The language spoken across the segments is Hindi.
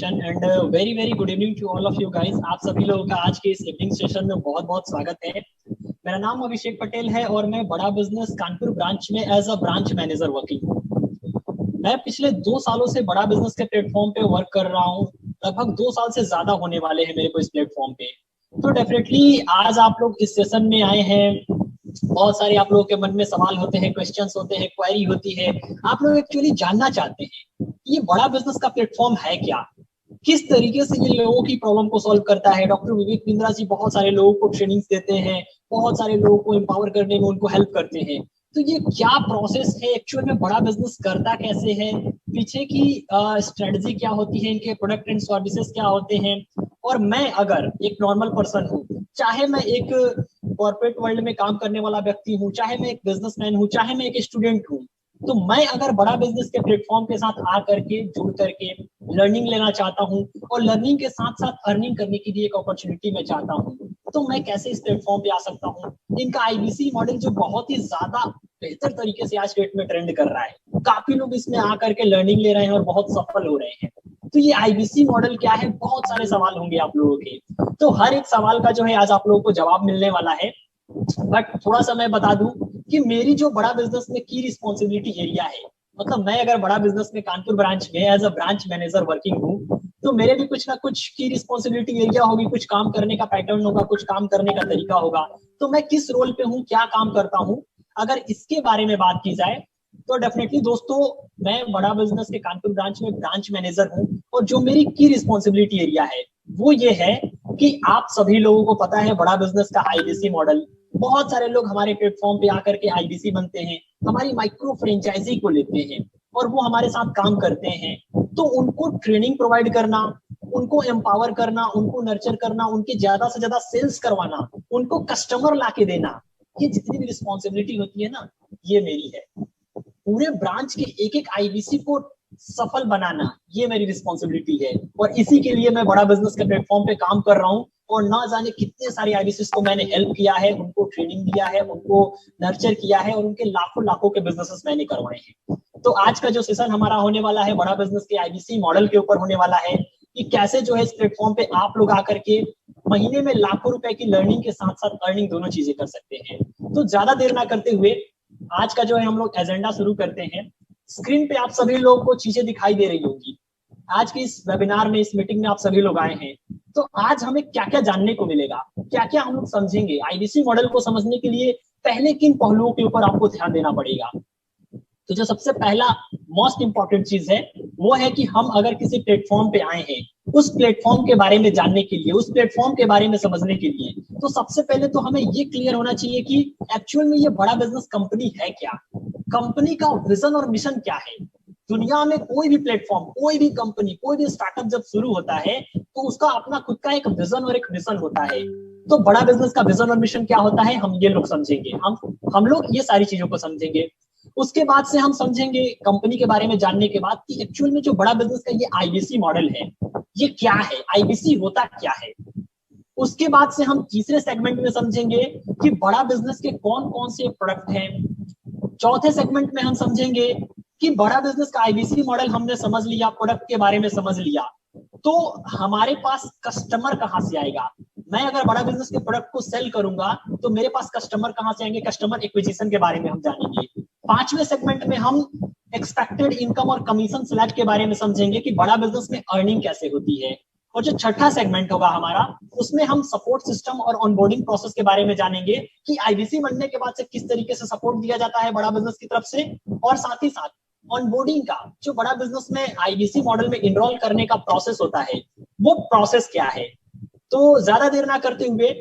And very very good evening to all of you guys. आप सभी लोगों का आज के इस इवनिंग सेशन में बहुत बहुत स्वागत है। मेरा नाम अभिषेक पटेल है और मैं बड़ा बिजनेस कानपुर ब्रांच में as a branch manager working हूँ। मैं पिछले 2 सालों से बड़ा बिजनेस के प्लेटफॉर्म पे वर्क कर रहा हूँ। लगभग 2 साल से ज्यादा होने वाले हैं मेरे को इस प्लेटफॉर्म पे। तो डेफिनेटली आज आप लोग इस सेशन में आए हैं। बहुत सारे आप लोगों के मन में सवाल होते हैं, क्वेश्चंस होते हैं, क्वेरी होती है। आप लोग एक्चुअली जानना चाहते हैं ये बड़ा बिजनेस का प्लेटफॉर्म है क्या, किस तरीके से ये लोगों की प्रॉब्लम को सॉल्व करता है। डॉक्टर विवेक बिंद्रा जी बहुत सारे लोगों को ट्रेनिंग्स देते हैं, बहुत सारे लोगों को एम्पावर करने में उनको हेल्प करते हैं। तो ये क्या प्रोसेस है, एक्चुअल में बड़ा बिजनेस करता कैसे है, पीछे की स्ट्रेटजी क्या होती है, इनके प्रोडक्ट एंड सर्विसेज क्या होते हैं। और मैं अगर एक नॉर्मल पर्सन हूँ, चाहे मैं एक कॉर्पोरेट वर्ल्ड में काम करने वाला व्यक्ति हूँ, चाहे मैं एक बिजनेसमैन हूँ, चाहे मैं एक स्टूडेंट हूँ, तो मैं अगर बड़ा बिजनेस के प्लेटफॉर्म के साथ आ करके जुड़ करके लर्निंग लेना चाहता हूँ और लर्निंग के साथ साथ अर्निंग करने की भी एक अपॉर्चुनिटी मैं चाहता हूँ, तो मैं कैसे इस प्लेटफॉर्म पे आ सकता हूँ। इनका आईबीसी मॉडल जो बहुत ही ज्यादा बेहतर तरीके से आज डेट में ट्रेंड कर रहा है, काफी लोग इसमें आकर के लर्निंग ले रहे हैं और बहुत सफल हो रहे हैं। तो ये आईबीसी मॉडल क्या है, बहुत सारे सवाल होंगे आप लोगों के। तो हर एक सवाल का जो है आज आप लोगों को जवाब मिलने वाला है। बट थोड़ा सा मैं बता दूं कि मेरी जो बड़ा बिजनेस में की रिस्पॉन्सिबिलिटी एरिया है, मतलब मैं अगर बड़ा बिजनेस में कानपुर ब्रांच में as a branch manager working हूँ, तो मेरे भी कुछ ना कुछ की रिस्पॉन्सिबिलिटी एरिया होगी, कुछ काम करने का पैटर्न होगा, कुछ काम करने का तरीका होगा। तो मैं किस रोल पे हूँ, क्या काम करता हूँ, अगर इसके बारे में बात की जाए तो डेफिनेटली दोस्तों मैं बड़ा बिजनेस के कानपुर ब्रांच में ब्रांच मैनेजर हूँ। और जो मेरी की रिस्पॉन्सिबिलिटी एरिया है वो ये है कि आप सभी लोगों को पता है बड़ा बिजनेस का आईबीसी मॉडल। बहुत सारे लोग हमारे प्लेटफॉर्म पे आकर के आईबीसी बनते हैं, हमारी माइक्रो फ्रेंचाइजी को लेते हैं और वो हमारे साथ काम करते हैं। तो उनको ट्रेनिंग प्रोवाइड करना, उनको एम्पावर करना, उनको नर्चर करना, उनके ज्यादा से ज्यादा सेल्स करवाना, उनको कस्टमर ला के देना, ये जितनी भी रिस्पॉन्सिबिलिटी होती है ना, ये मेरी है। पूरे ब्रांच के एक एक आईबीसी को सफल बनाना, ये मेरी रिस्पॉन्सिबिलिटी है। और इसी के लिए मैं बड़ा बिजनेस के प्लेटफॉर्म पे काम कर रहा हूँ। और ना जाने कितने सारे आईबीसी को मैंने हेल्प किया है, उनको ट्रेनिंग दिया है, उनको नर्चर किया है और उनके लाखों लाखों के बिजनेसेस मैंने करवाए हैं। तो आज का जो सेशन हमारा होने वाला है बड़ा बिजनेस के आईबीसी मॉडल के ऊपर होने वाला है कि कैसे जो है इस प्लेटफॉर्म पे आप लोग आकर के महीने में लाखों रुपए की लर्निंग के साथ साथ अर्निंग दोनों चीजें कर सकते हैं। तो ज्यादा देर ना करते हुए आज का जो है हम लोग एजेंडा शुरू करते हैं। स्क्रीन पे आप सभी लोगों को चीजें दिखाई दे रही होंगी। आज की इस वेबिनार में, इस मीटिंग में आप सभी लोग आए हैं, तो आज हमें क्या क्या जानने को मिलेगा, क्या क्या हम लोग समझेंगे। आईबीसी मॉडल को समझने के लिए पहले किन पहलुओं के ऊपर आपको ध्यान देना पड़ेगा। तो जो सबसे पहला मोस्ट इंपॉर्टेंट चीज है वो है कि हम अगर किसी प्लेटफॉर्म पे आए हैं, उस प्लेटफॉर्म के बारे में जानने के लिए, उस प्लेटफॉर्म के बारे में समझने के लिए, तो सबसे पहले तो हमें ये क्लियर होना चाहिए कि एक्चुअल में ये बड़ा बिजनेस कंपनी है क्या, कंपनी का विजन और मिशन क्या है। दुनिया में कोई भी प्लेटफॉर्म, कोई भी कंपनी, कोई भी स्टार्टअप जब शुरू होता है तो उसका अपना खुद का एक विजन और एक मिशन होता है। तो बड़ा बिजनेस का विजन और मिशन क्या होता है, हम ये लोग समझेंगे, हम लोग ये सारी चीजों को समझेंगे। उसके बाद से हम समझेंगे कंपनी के बारे में जानने के बाद कि एक्चुअल में जो बड़ा बिजनेस का ये आईबीसी मॉडल है ये क्या है, आईबीसी होता क्या है। उसके बाद से हम तीसरे सेगमेंट में समझेंगे कि बड़ा बिजनेस के कौन कौन से प्रोडक्ट हैं। चौथे सेगमेंट में हम समझेंगे कि बड़ा बिजनेस का आईबीसी मॉडल हमने समझ लिया, प्रोडक्ट के बारे में समझ लिया, तो हमारे पास कस्टमर कहां से आएगा। मैं अगर बड़ा बिजनेस के प्रोडक्ट को सेल करूंगा तो मेरे पास कस्टमर कहां से आएंगे, कस्टमर एक्विजिशन के बारे में हम जानेंगे। पांचवें सेगमेंट में हम एक्सपेक्टेड इनकम और कमीशन स्लैब के बारे में समझेंगे कि बड़ा बिजनेस में अर्निंग कैसे होती है। और जो छठा सेगमेंट होगा हमारा, उसमें हम सपोर्ट सिस्टम और ऑनबोर्डिंग प्रोसेस के बारे में जानेंगे कि आईबीसी बनने के बाद से किस तरीके से सपोर्ट दिया जाता है बड़ा बिजनेस की तरफ से। और साथ ही साथ ऑनबोर्डिंग का जो बड़ा बिजनेस में आईबीसी मॉडल में इनरोल करने का प्रोसेस होता है, वो प्रोसेस क्या है। तो ज्यादा देर ना करते हुए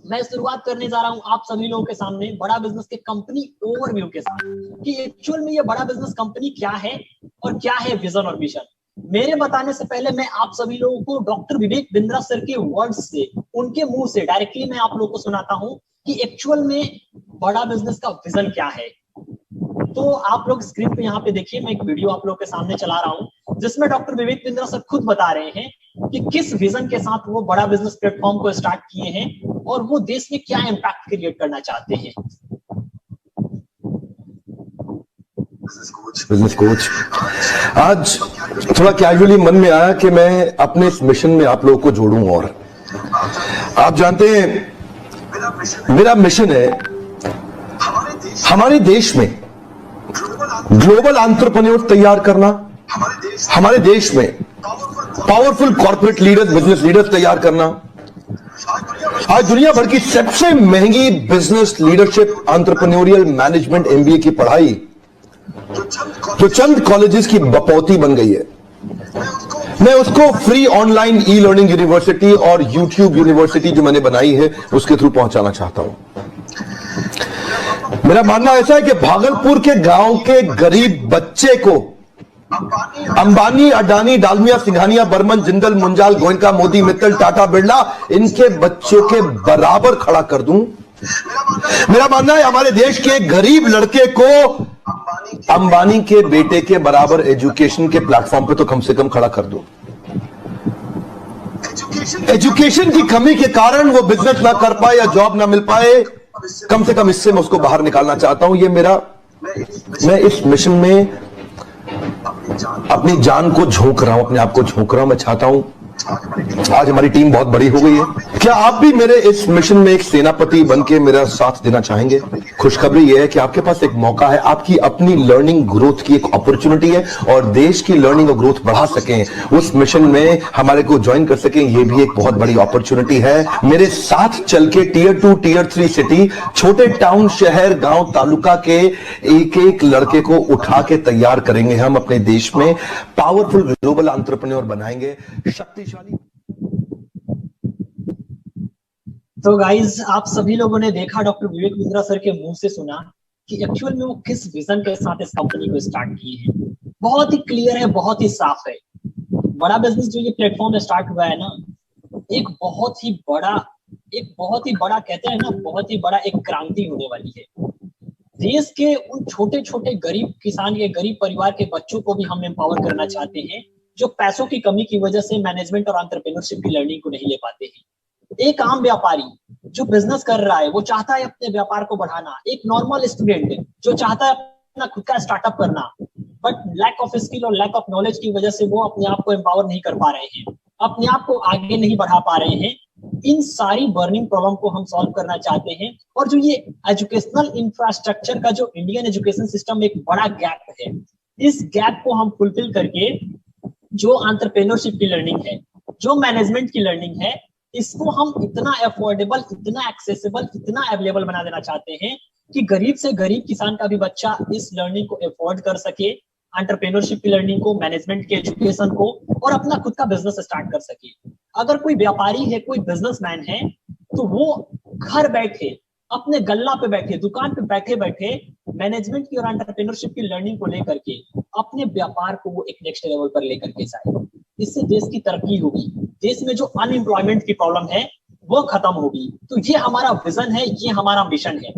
मैं शुरुआत करने जा रहा हूं आप सभी लोगों के सामने बड़ा बिजनेस के कंपनी ओवरव्यू के साथ कि एक्चुअल में ये बड़ा बिजनेस कंपनी क्या है और क्या है विजन और मिशन। मेरे बताने से पहले मैं आप सभी लोगों को डॉक्टर विवेक बिंद्रा सर के वर्ड्स से, उनके मुंह से डायरेक्टली मैं आप लोगों को सुनाता हूं कि एक्चुअल में बड़ा बिजनेस का विजन क्या है। तो आप लोग स्क्रीन पे यहाँ पे देखिए, मैं एक वीडियो आप लोगों के सामने चला रहा हूँ जिसमें डॉक्टर विवेक बिंद्रा सर खुद बता रहे हैं कि किस विजन के साथ वो बड़ा बिजनेस प्लेटफॉर्म को स्टार्ट किए हैं और वो देश में क्या इम्पैक्ट क्रिएट करना चाहते हैं। Business coach. आज थोड़ा कैजुअली मन में आया कि मैं अपने इस मिशन में आप लोगों को जोड़ूं। और आप जानते हैं मेरा मिशन है हमारे देश में ग्लोबल एंटरप्रेन्योर तैयार करना, हमारे देश में powerful corporate leaders, business leaders तैयार करना। आज दुनिया भर की सबसे महंगी business leadership entrepreneurial management MBA की पढ़ाई जो चंद कॉलेजेस की बपौती बन गई है, मैं उसको free online e learning university और यूट्यूब यूनिवर्सिटी जो मैंने बनाई है उसके थ्रू पहुंचाना चाहता हूं। मेरा मानना ऐसा है कि भागलपुर के गांव के गरीब बच्चे को अंबानी, अडानी, डालमिया, सिंघानिया, बर्मन, जिंदल, मुंजाल, गोयनका, मोदी, मित्तल, टाटा, बिरला, इनके बच्चों के बराबर खड़ा कर दूं। मेरा मानना है हमारे देश के गरीब लड़के को अंबानी के बेटे के बराबर एजुकेशन के प्लेटफॉर्म पे तो कम से कम खड़ा कर दूं। एजुकेशन की कमी के कारण वो बिजनेस ना कर पाए या जॉब ना मिल पाए, कम से कम इससे मैं उसको बाहर निकालना चाहता हूं। मैं इस मिशन में अपनी जान को झोंक रहा हूं, अपने आप को झोंक रहा हूं। मैं चाहता हूं, आज हमारी टीम बहुत बड़ी हो गई है, क्या आप भी मेरे इस मिशन में एक सेनापति बनके मेरा साथ देना चाहेंगे? खुशखबरी यह है कि आपके पास एक मौका है, आपकी अपनी लर्निंग ग्रोथ की एक अपॉर्चुनिटी है और देश की लर्निंग और ग्रोथ बढ़ा सकें, उस मिशन में हमारे को ज्वाइन कर सकें, यह भी एक बहुत बड़ी अपॉर्चुनिटी है। मेरे साथ चल के टियर 2, टियर 3 सिटी, छोटे टाउन, शहर, गांव, तालुका के एक एक लड़के को उठा के तैयार करेंगे हम अपने देश में, पावरफुल ग्लोबल एंटरप्रेन्योर बनाएंगे, शक्तिशाली। तो गाइज, आप सभी लोगों ने देखा, डॉक्टर विवेक बिंद्रा सर के मुंह से सुना कि एक्चुअल में वो किस विजन के साथ इस कंपनी को स्टार्ट किए हैं। बहुत ही क्लियर है, बहुत ही साफ है। बड़ा बिजनेस जो ये प्लेटफॉर्म स्टार्ट हुआ है ना, एक बहुत ही बड़ा कहते हैं ना, बहुत ही बड़ा एक क्रांति होने वाली है। देश के उन छोटे छोटे गरीब किसान के, गरीब परिवार के बच्चों को भी हम एम्पावर करना चाहते हैं जो पैसों की कमी की वजह से मैनेजमेंट और एंटरप्रेन्योरशिप की लर्निंग को नहीं ले पाते हैं। एक आम व्यापारी जो बिजनेस कर रहा है, वो चाहता है अपने व्यापार को बढ़ाना। एक नॉर्मल स्टूडेंट जो चाहता है अपना खुद का स्टार्टअप करना, बट लैक ऑफ स्किल और लैक ऑफ नॉलेज की वजह से वो अपने आप को एम्पावर नहीं कर पा रहे हैं, अपने आप को आगे नहीं बढ़ा पा रहे हैं। इन सारी बर्निंग प्रॉब्लम को हम सॉल्व करना चाहते हैं। और जो ये एजुकेशनल इंफ्रास्ट्रक्चर का जो इंडियन एजुकेशन सिस्टम में एक बड़ा गैप है, इस गैप को हम फुलफिल करके जो एंटरप्रेन्योरशिप की लर्निंग है, जो मैनेजमेंट की लर्निंग है, इसको हम इतना अफोर्डेबल, इतना एक्सेसिबल, इतना अवेलेबल बना देना चाहते हैं कि गरीब से गरीब किसान का भी बच्चा इस लर्निंग को अफोर्ड कर सके, एंटरप्रेन्योरशिप की लर्निंग को, मैनेजमेंट के एजुकेशन को, और अपना खुद का बिजनेस स्टार्ट कर सके। अगर कोई व्यापारी है, कोई बिजनेसमैन है, तो वो घर बैठे, अपने गल्ला पे बैठे, दुकान पे बैठे बैठे मैनेजमेंट की और एंटरप्रेन्योरशिप की लर्निंग को लेकर के अपने व्यापार को वो एक नेक्स्ट लेवल पर लेकर के जाए। इससे देश की तरक्की होगी, देश में जो अनएम्प्लॉयमेंट की प्रॉब्लम है वो खत्म होगी। तो ये हमारा विजन है, ये हमारा मिशन है।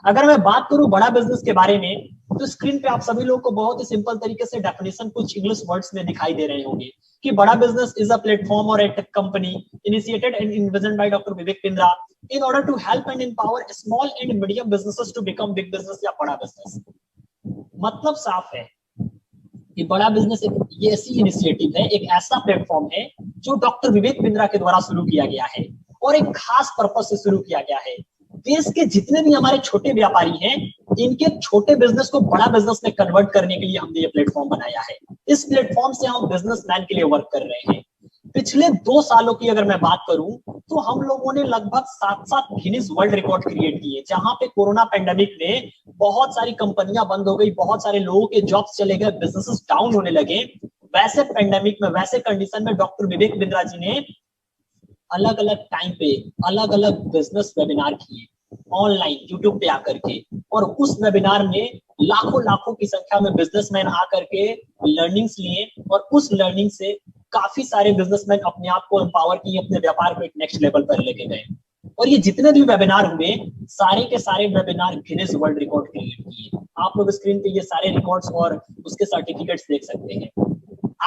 अगर मैं बात करूं बड़ा बिजनेस के बारे में, तो स्क्रीन पे आप सभी लोगों को बहुत ही सिंपल तरीके से डेफिनेशन कुछ इंग्लिश वर्ड्स में दिखाई दे रहे होंगे कि बड़ा बिजनेस इज अ प्लेटफॉर्म और a tech company initiated and envisioned by doctor Vivek Bindra in order to help and empower small and medium businesses to become big business या बड़ा बिजनेस। मतलब साफ है कि बड़ा बिजनेस एक ऐसी इनिशिएटिव है, एक ऐसा प्लेटफॉर्म है जो डॉक्टर विवेक बिंद्रा के द्वारा शुरू किया गया है और एक खास पर्पस से शुरू किया गया है। देश के जितने भी हमारे छोटे व्यापारी हैं, इनके छोटे बिजनेस को बड़ा बिजनेस में कन्वर्ट करने के लिए हमने ये प्लेटफॉर्म बनाया है। इस प्लेटफॉर्म से हम बिजनेसमैन के लिए वर्क कर रहे हैं। पिछले 2 सालों की अगर मैं बात करूं, तो हम लोगों ने लगभग 7 गिनीज वर्ल्ड रिकॉर्ड क्रिएट किए, जहां पे कोरोना पेंडेमिक में बहुत सारी कंपनियां बंद हो गई, बहुत सारे लोगों के जॉब्स चले गए, बिजनेसेस डाउन होने लगे। वैसे पेंडेमिक में, वैसे कंडीशन में डॉक्टर विवेक बिंद्रा जी ने अलग अलग टाइम पे अलग अलग बिजनेस वेबिनार किए ऑनलाइन यूट्यूब पे आकर के, और उस वेबिनार में लाखों की संख्या में बिजनेसमैन आकर के लर्निंग्स लिए, और उस लर्निंग से काफी सारे बिजनेसमैन अपने आप को एम्पावर किए, अपने व्यापार को एक नेक्स्ट लेवल पर लेके गए। और ये जितने भी वेबिनार हुए, सारे के सारे webinar Guinness world record create किए। आप लोग स्क्रीन पे ये सारे रिकॉर्ड्स और उसके सर्टिफिकेट्स देख सकते हैं।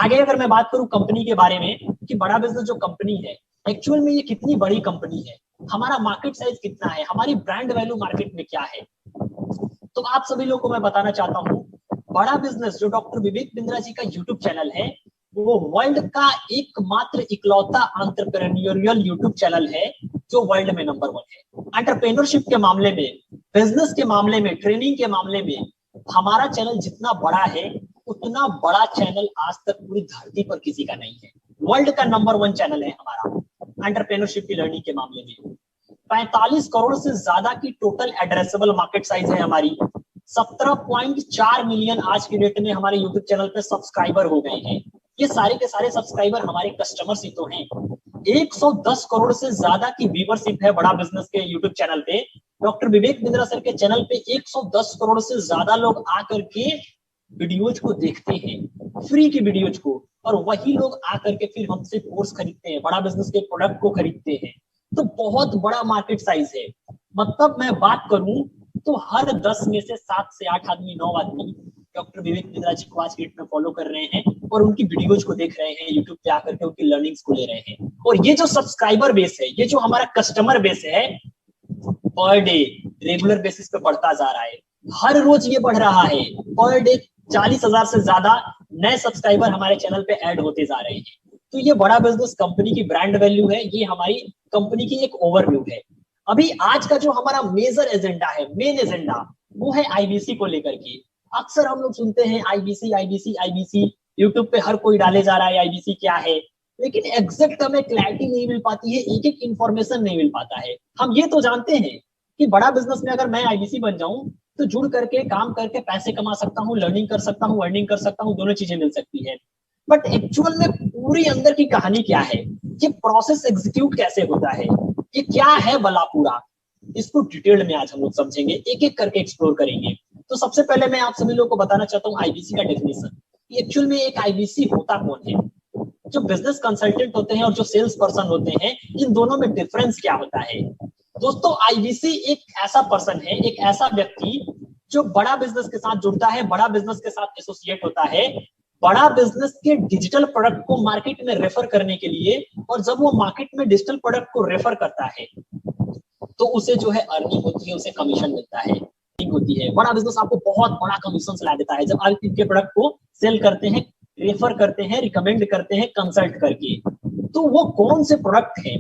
आगे अगर मैं बात करूं कंपनी के बारे में कि बड़ा बिजनेस जो कंपनी है, एक्चुअल में ये कितनी बड़ी कंपनी है, हमारा मार्केट साइज कितना है, हमारी ब्रांड वैल्यू मार्केट में क्या है, तो आप सभी लोगों को मैं बताना चाहता हूं बड़ा बिजनेस जो डॉक्टर विवेक बिंद्रा जी का यूट्यूब चैनल है, वो वर्ल्ड का एकमात्र इकलौता एंटरप्रेन्योरियल यूट्यूब चैनल है जो वर्ल्ड में नंबर 1 है। एंटरप्रेन्योरशिप के मामले में, बिजनेस के मामले में, ट्रेनिंग के मामले में हमारा चैनल जितना बड़ा है, उतना बड़ा चैनल आज तक पूरी धरती पर किसी का नहीं है। वर्ल्ड का नंबर 1 चैनल है हमारा एंटरप्रेन्योरशिप की लर्निंग के मामले में। 45 करोड़ से ज्यादा की टोटल एड्रेसेबल मार्केट साइज है हमारी। 17.4 मिलियन आज की डेट में हमारे यूट्यूब चैनल पे सब्सक्राइबर हो गए हैं। ये सारे के सारे सब्सक्राइबर हमारे कस्टमर्स ही तो हैं। 110 करोड़ से ज्यादा की व्यूअरशिप है बड़ा बिजनेस के यूट्यूब चैनल पे। डॉक्टर विवेक बिंद्रा सर के चैनल पे 110 करोड़ से ज्यादा लोग आकर के वीडियोज को देखते हैं, फ्री की वीडियोज को, और वही लोग आकर के फिर हमसे कोर्स खरीदते हैं, बड़ा बिजनेस के प्रोडक्ट को खरीदते हैं। तो बहुत बड़ा मार्केट साइज है। मतलब मैं बात करूं तो हर 10 में से 7 से 8 आदमी, 9 आदमी डॉक्टर विवेक बिंद्रा जी को आज की डेट में फॉलो कर रहे हैं और उनकी वीडियोज को देख रहे हैं, यूट्यूब पे आकर के उनकी लर्निंग्स को ले रहे हैं। और ये जो सब्सक्राइबर बेस है, ये जो हमारा कस्टमर बेस है, पर डे रेगुलर बेसिस पे बढ़ता जा रहा है। हर रोज ये बढ़ रहा है। पर डे 40,000 से ज्यादा नए सब्सक्राइबर हमारे चैनल पे ऐड होते जा रहे हैं। तो ये बड़ा बिजनेस कंपनी की ब्रांड वैल्यू है, ये हमारी कंपनी की एक ओवरव्यू है। अभी आज का जो हमारा मेजर एजेंडा है, मेन एजेंडा, वो है आईबीसी को लेकर के। अक्सर हम लोग सुनते हैं आईबीसी आईबीसी आईबीसी, यूट्यूब पे हर कोई डाले जा रहा है आईबीसी क्या है, लेकिन एग्जैक्ट हमें क्लैरिटी नहीं मिल पाती है, एक एक इंफॉर्मेशन नहीं मिल पाता है। हम ये तो जानते हैं कि बड़ा बिजनेस में अगर मैं आईबीसी बन जाऊं तो जुड़ करके काम करके पैसे कमा सकता हूँ, लर्निंग कर सकता हूँ, अर्निंग कर सकता हूँ, दोनों चीजें मिल सकती है। बट एक्चुअल में पूरी अंदर की कहानी क्या है, ये प्रोसेस एग्जीक्यूट कैसे होता है, ये क्या है भला पूरा, इसको डिटेल में आज हम लोग समझेंगे, एक एक करके एक्सप्लोर करेंगे। तो सबसे पहले मैं आप सभी लोगों को बताना चाहता हूँ आईबीसी का डेफिनेशन। एक्चुअल में एक आईबीसी होता कौन है, जो बिजनेस कंसल्टेंट होते हैं और जो सेल्स पर्सन होते हैं, इन दोनों में डिफरेंस क्या होता है। दोस्तों, आईबीसी एक ऐसा पर्सन है, एक ऐसा व्यक्ति जो बड़ा बिजनेस के साथ जुड़ता है, बड़ा बिजनेस के साथ एसोसिएट होता है, बड़ा बिजनेस के डिजिटल प्रोडक्ट को मार्केट में रेफर करने के लिए। और जब वो मार्केट में डिजिटल प्रोडक्ट को रेफर करता है तो उसे जो है अर्निंग होती है, उसे कमीशन मिलता है, होती है। बड़ा बिजनेस आपको बहुत बड़ा कमीशन ला देता है जब आप इनके प्रोडक्ट को सेल करते हैं, रेफर करते हैं, रिकमेंड करते हैं कंसल्ट करके। तो वो कौन से प्रोडक्ट हैं,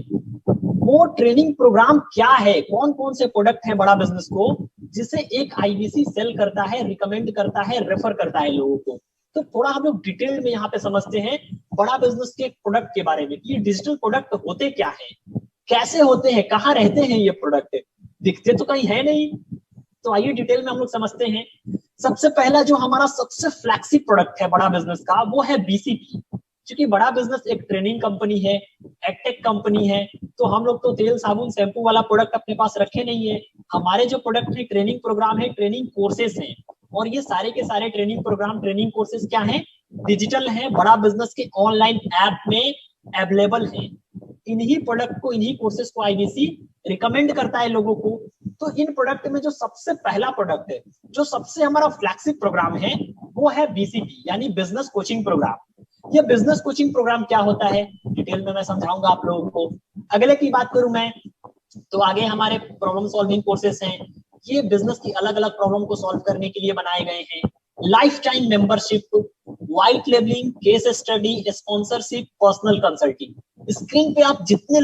वो ट्रेनिंग प्रोग्राम क्या है, कौन कौन से प्रोडक्ट है बड़ा बिजनेस को जिसे एक आईबीसी सेल करता है, रिकमेंड करता है, रेफर करता है लोगों को। तो थोड़ा हम लोग डिटेल में यहाँ पे समझते हैं बड़ा बिजनेस के प्रोडक्ट के बारे में। ये डिजिटल प्रोडक्ट होते क्या है, कैसे होते हैं, कहाँ रहते हैं ये प्रोडक्ट, दिखते तो कहीं है नहीं। तो आइए डिटेल में हम लोग समझते हैं। सबसे पहला जो हमारा सबसे फ्लैगशिप प्रोडक्ट है बड़ा बिजनेस का, वो है बीसीपी। क्योंकि बड़ा बिजनेस एक ट्रेनिंग कंपनी है, एडटेक कंपनी है, तो हम लोग तो तेल साबुन शैम्पू वाला प्रोडक्ट अपने पास रखे नहीं है। हमारे जो प्रोडक्ट है ट्रेनिंग प्रोग्राम है, ट्रेनिंग कोर्सेस हैं, और ये सारे के सारे ट्रेनिंग प्रोग्राम, ट्रेनिंग कोर्सेस क्या है, डिजिटल है, बड़ा बिजनेस के ऑनलाइन ऐप में अवेलेबल है। इन्हीं प्रोडक्ट को, इन्हीं कोर्सेस को आईबीसी रिकमेंड करता है लोगों को। तो इन प्रोडक्ट में जो सबसे पहला प्रोडक्ट है, जो सबसे हमारा फ्लैगशिप प्रोग्राम है, वो है बीसीपी यानी बिजनेस कोचिंग प्रोग्राम। ये बिजनेस कोचिंग प्रोग्राम क्या होता है डिटेल में मैं समझाऊंगा आप लोगों को। अगले की बात करूं मैं तो आगे हमारे प्रॉब्लम सॉल्विंग कोर्सेस हैं। ये बिजनेस की अलग अलग प्रॉब्लम को सॉल्व करने के लिए बनाए गए हैं। Life time membership, white labelling, case study, sponsorship, personal consulting. Screen पे आप जितने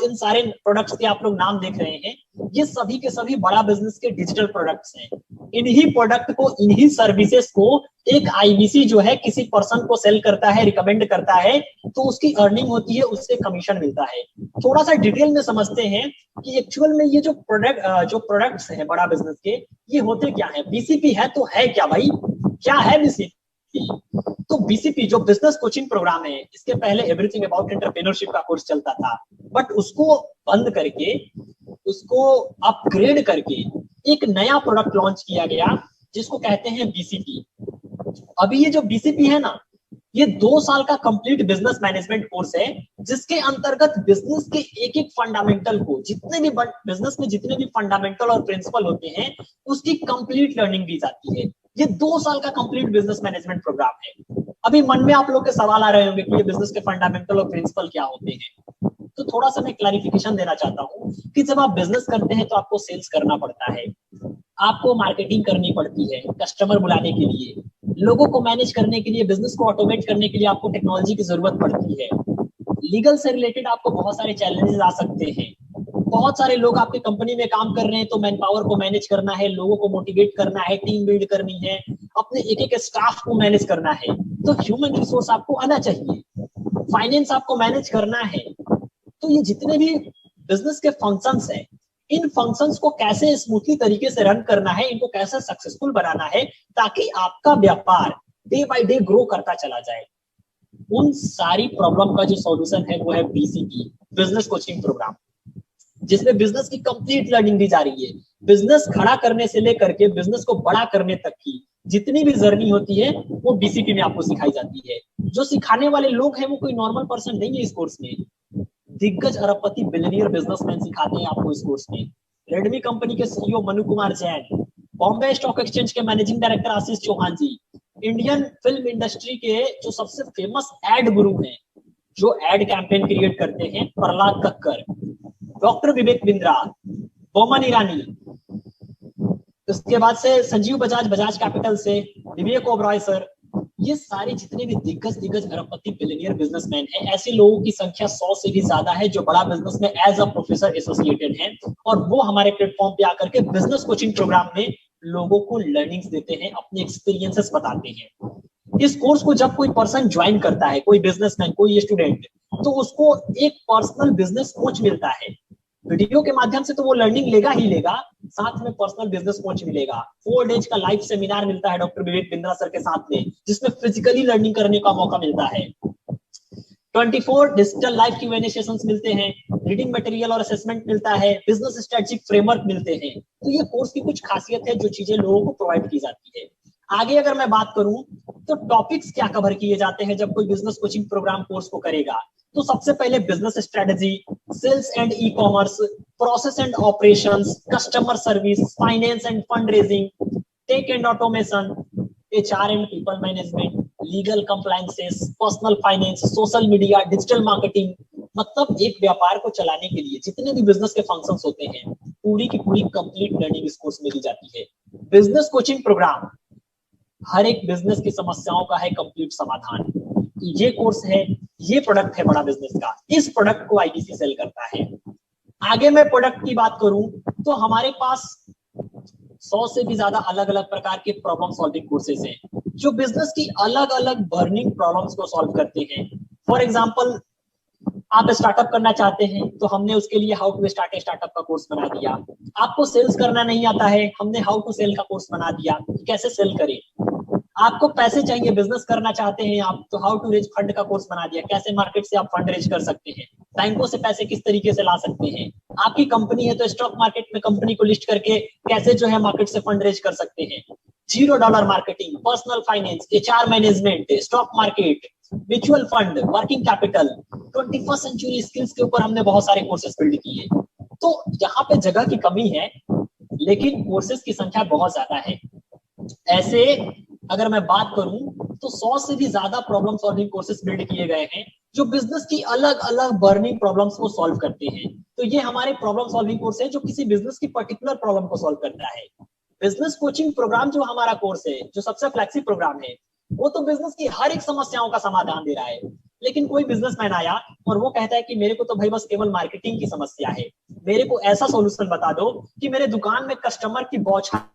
इन सारे प्रोडक्ट्स के आप लोग नाम देख रहे हैं, ये सभी के सभी बड़ा बिजनेस के डिजिटल प्रोडक्ट्स हैं। इन्हीं प्रोडक्ट को, इन्हीं सर्विसेज को एक आईबीसी जो है किसी पर्सन को सेल करता है, रिकमेंड करता है, तो उसकी अर्निंग होती है, उससे कमीशन मिलता है। थोड़ा सा डिटेल में समझते हैं कि एक्चुअल में ये जो प्रोडक्ट्स हैं बड़ा बिजनेस के, ये होते क्या है। बीसीपी है तो है क्या भाई, क्या है बीसीपी? तो बीसीपी जो बिजनेस कोचिंग प्रोग्राम है, इसके पहले एवरीथिंग अबाउट एंटरप्रेन्योरशिप का कोर्स चलता था, बट उसको बंद करके, उसको अपग्रेड करके एक नया प्रोडक्ट लॉन्च किया गया जिसको कहते हैं बीसीपी। अभी ये जो बीसीपी है ना, ये 2 साल का कंप्लीट बिजनेस मैनेजमेंट कोर्स है, जिसके अंतर्गत बिजनेस के एक एक फंडामेंटल को, जितने भी बिजनेस में जितने भी फंडामेंटल और प्रिंसिपल होते हैं, उसकी कंप्लीट लर्निंग दी जाती है। ये 2 साल का कंप्लीट बिजनेस मैनेजमेंट प्रोग्राम है। अभी मन में आप लोग के सवाल आ रहे होंगे कि ये बिजनेस के फंडामेंटल और प्रिंसिपल क्या होते हैं। तो थोड़ा सा मैं क्लैरिफिकेशन देना चाहता हूँ कि जब आप बिजनेस करते हैं तो आपको सेल्स करना पड़ता है, आपको मार्केटिंग करनी पड़ती है कस्टमर बुलाने के लिए, लोगों को मैनेज करने के लिए, बिजनेस को ऑटोमेट करने के लिए आपको टेक्नोलॉजी की जरूरत पड़ती है। लीगल से रिलेटेड आपको बहुत सारे चैलेंजेस आ सकते हैं। बहुत सारे लोग आपके कंपनी में काम कर रहे हैं, तो मैन पावर को मैनेज करना है, लोगों को मोटिवेट करना है, टीम बिल्ड करनी है, अपने एक एक स्टाफ को मैनेज करना है। तो ह्यूमन रिसोर्स आपको आना चाहिए, फाइनेंस आपको मैनेज करना है। तो ये जितने भी बिजनेस के फंक्शंस हैं, इन फंक्शंस को कैसे स्मूथली तरीके से रन करना है, इनको कैसे सक्सेसफुल बनाना है, ताकि आपका व्यापार डे बाय डे ग्रो करता चला जाए। उन सारी प्रॉब्लम का जो सॉल्यूशन है वो है बीसीपी, बिजनेस कोचिंग प्रोग्राम, जिसमें बिजनेस की कंप्लीट लर्निंग दी जा रही है। बिजनेस खड़ा करने से लेकर के बिजनेस को बड़ा करने तक की जितनी भी जर्नी होती है वो बीसीपी में आपको सिखाई जाती है। जो सिखाने वाले लोग हैं वो कोई नॉर्मल पर्सन नहीं है इस कोर्स में, दिग्गज अरबपति बिलियनियर बिजनेसमैन सिखाते हैं आपको इस कोर्स में। रेडमी कंपनी के CEO Manu Kumar Jain, Bombay stock exchange के मैनेजिंग डायरेक्टर आशीष चौहान जी, इंडियन फिल्म इंडस्ट्री के जो सबसे फेमस एड गुरु हैं, जो एड कैंपेन क्रिएट करते हैं, प्रहलाद कक्कर, डॉक्टर विवेक बिंद्रा, बोमन ईरानी, उसके बाद से संजीव बजाज, बजाज कैपिटल से विवेक ओबरॉय सर, ये सारे जितने भी दिग्गज अरबपति बिलियनियर बिजनेसमैन हैं, ऐसे लोगों की संख्या 100 से भी ज्यादा है जो बड़ा बिजनेस में एज अ प्रोफेसर एसोसिएटेड हैं, और वो हमारे प्लेटफॉर्म पे आकर के बिजनेस कोचिंग प्रोग्राम में लोगों को लर्निंग्स देते हैं, अपने एक्सपीरियंसेस बताते हैं। इस कोर्स को जब कोई पर्सन ज्वाइन करता है, कोई बिजनेसमैन, कोई स्टूडेंट, तो उसको एक पर्सनल बिजनेस कोच मिलता है। वीडियो के माध्यम से तो वो लर्निंग लेगा ही लेगा, साथ में पर्सनल बिजनेस कोच मिलेगा। 4 डेज का लाइव सेमिनार मिलता है डॉक्टर विवेक बिंद्रा सर के साथ में, जिसमें फिजिकली लर्निंग करने का मौका मिलता है। 24 डिजिटल लाइव Q&A सेशंस मिलते हैं, रीडिंग मटेरियल और असेसमेंट मिलता है, बिजनेस स्ट्रेटेजिक फ्रेमवर्क मिलते हैं। तो ये कोर्स की कुछ खासियत है जो चीजें लोगों को प्रोवाइड की जाती है। आगे अगर मैं बात करूं तो टॉपिक्स क्या कवर किए जाते हैं जब कोई बिजनेस कोचिंग प्रोग्राम कोर्स को करेगा, तो सबसे पहले business strategy, sales and e commerce, process and operations, customer service, finance and fund raising, tech and automation, HR and people management, legal compliances, personal finance, social media, digital marketing. मतलब एक व्यापार को चलाने के लिए जितने भी बिजनेस के फंक्शंस होते हैं, पूरी की पूरी कंप्लीट लर्निंग इस कोर्स में दी जाती है। बिजनेस कोचिंग प्रोग्राम हर एक बिजनेस की समस्याओं का है कंप्लीट समाधान। ये कोर्स है, ये प्रोडक्ट है बड़ा बिजनेस का, इस प्रोडक्ट को आईटीसी सेल करता है। आगे मैं प्रोडक्ट की बात करूं तो हमारे पास 100 से भी ज्यादा अलग अलग प्रकार के प्रॉब्लम सॉल्विंग कोर्सेज हैं जो बिजनेस की अलग अलग बर्निंग प्रॉब्लम्स को सॉल्व करते हैं। फॉर एग्जांपल, आप स्टार्टअप करना चाहते हैं तो हमने उसके लिए how to start a startup का कोर्स बना दिया। आपको सेल्स करना नहीं आता है, हमने हाउ टू सेल का कोर्स बना दिया, कैसे सेल करें। आपको पैसे चाहिए, बिजनेस करना चाहते हैं आप, तो हाउ टू रेज फंड का कोर्स बना दिया, कैसे मार्केट से आप फंड रेज कर सकते हैं, बैंकों से पैसे किस तरीके से ला सकते हैं। आपकी कंपनी है तो स्टॉक मार्केट में कंपनी को लिस्ट करके कैसे जो है मार्केट से फंड रेज कर सकते हैं। $0 marketing, personal finance, HR management, stock market, mutual fund, working capital, 21st century skills के ऊपर हमने बहुत सारे कोर्सेज बिल्ड किए। तो यहाँ पे जगह की कमी है, लेकिन कोर्सेज की संख्या बहुत ज्यादा है। ऐसे अगर मैं बात करूं तो 100 से भी ज्यादा प्रॉब्लम सॉल्विंग कोर्सेज बिल्ड किए गए हैं जो बिजनेस की अलग अलग बर्निंग प्रॉब्लम्स को सॉल्व करते हैं। तो ये हमारे प्रॉब्लम सॉल्विंग कोर्स है जो किसी बिजनेस की पर्टिकुलर प्रॉब्लम को सॉल्व करता है। बिजनेस कोचिंग प्रोग्राम जो हमारा कोर्स है, जो सबसे फ्लैक्सी प्रोग्राम है, वो तो बिजनेस की हर एक समस्याओं का समाधान दे रहा है। लेकिन कोई बिजनेसमैन आया और वो कहता है कि मेरे को तो भाई बस केवल मार्केटिंग की समस्या है, मेरे को ऐसा सॉल्यूशन बता दो कि मेरे दुकान में कस्टमर की बौछार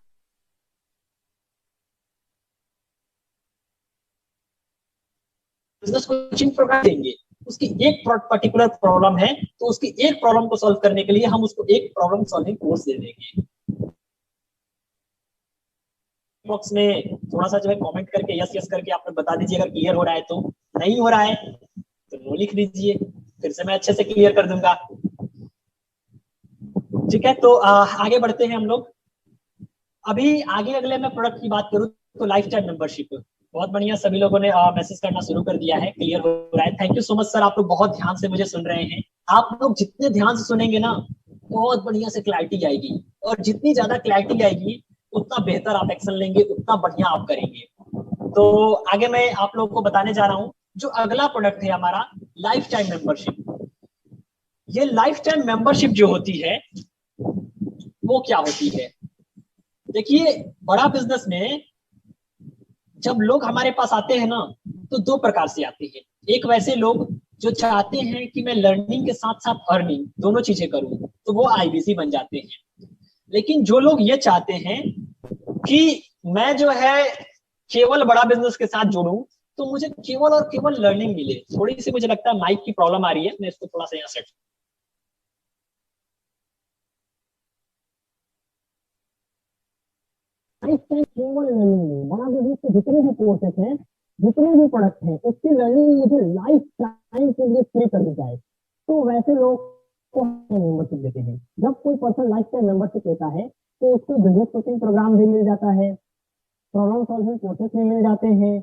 बिजनेस कोचिंग प्रोग्राम देंगे। उसकी एक पर्टिकुलर प्रॉब्लम है तो उसकी एक प्रॉब्लम को सॉल्व करने के लिए हम उसको एक प्रॉब्लम सॉल्विंग कोर्स दे देंगे। बॉक्स में थोड़ा सा जो है कमेंट करके यस यस करके आप बता दीजिए अगर क्लियर हो रहा है। तो नहीं हो रहा है तो नो लिख दीजिए, फिर से मैं अच्छे से क्लियर कर दूंगा। ठीक है, तो आगे बढ़ते हैं हम लोग। अभी आगे अगले मैं प्रोडक्ट की बात करूं तो लाइफ टाइम मेंबरशिप। बहुत बढ़िया, सभी लोगों ने मैसेज करना शुरू कर दिया है, क्लियर हो रहा है। Thank you so much sir, आप लोग बहुत ध्यान से मुझे सुन रहे हैं। आप लोग जितने ध्यान से सुनेंगे ना, बहुत बढ़िया से क्लैरिटी आएगी, और जितनी ज्यादा क्लैरिटी आएगी उतना बेहतर आप एक्शन लेंगे, उतना बढ़िया आप करेंगे। तो आगे मैं आप लोगों को बताने जा रहा हूँ जो अगला प्रोडक्ट है हमारा, लाइफ टाइम मेंबरशिप। ये लाइफ टाइम मेंबरशिप जो होती है वो क्या होती है? देखिए, बड़ा बिजनेस में जब लोग हमारे पास आते हैं ना, तो दो प्रकार से आते हैं। एक वैसे लोग जो चाहते हैं कि मैं लर्निंग के साथ साथ अर्निंग दोनों चीजें करूं, तो वो आईबीसी बन जाते हैं। लेकिन जो लोग ये चाहते हैं कि मैं जो है केवल बड़ा बिजनेस के साथ जुड़ूं, तो मुझे केवल और केवल लर्निंग मिले। थोड़ी सी मुझे लगता है माइक की प्रॉब्लम आ रही है, मैं इसको थोड़ा सा यहाँ सेट। केवल लर्निंग नहीं, बड़ा बिजनेस के जितने भी कोर्सेस हैं, जितने भी प्रोडक्ट हैं, उसकी लर्निंग मुझे लाइफ टाइम के लिए फ्री कर दी जाए, तो वैसे लोग को मेंबरशिप देते हैं। जब कोई पर्सन लाइफ टाइम मेंबरशिप लेता है, तो उसको बिजनेस कोचिंग प्रोग्राम भी मिल जाता है, प्रॉब्लम सॉल्विंग कोर्सेस भी मिल जाते हैं,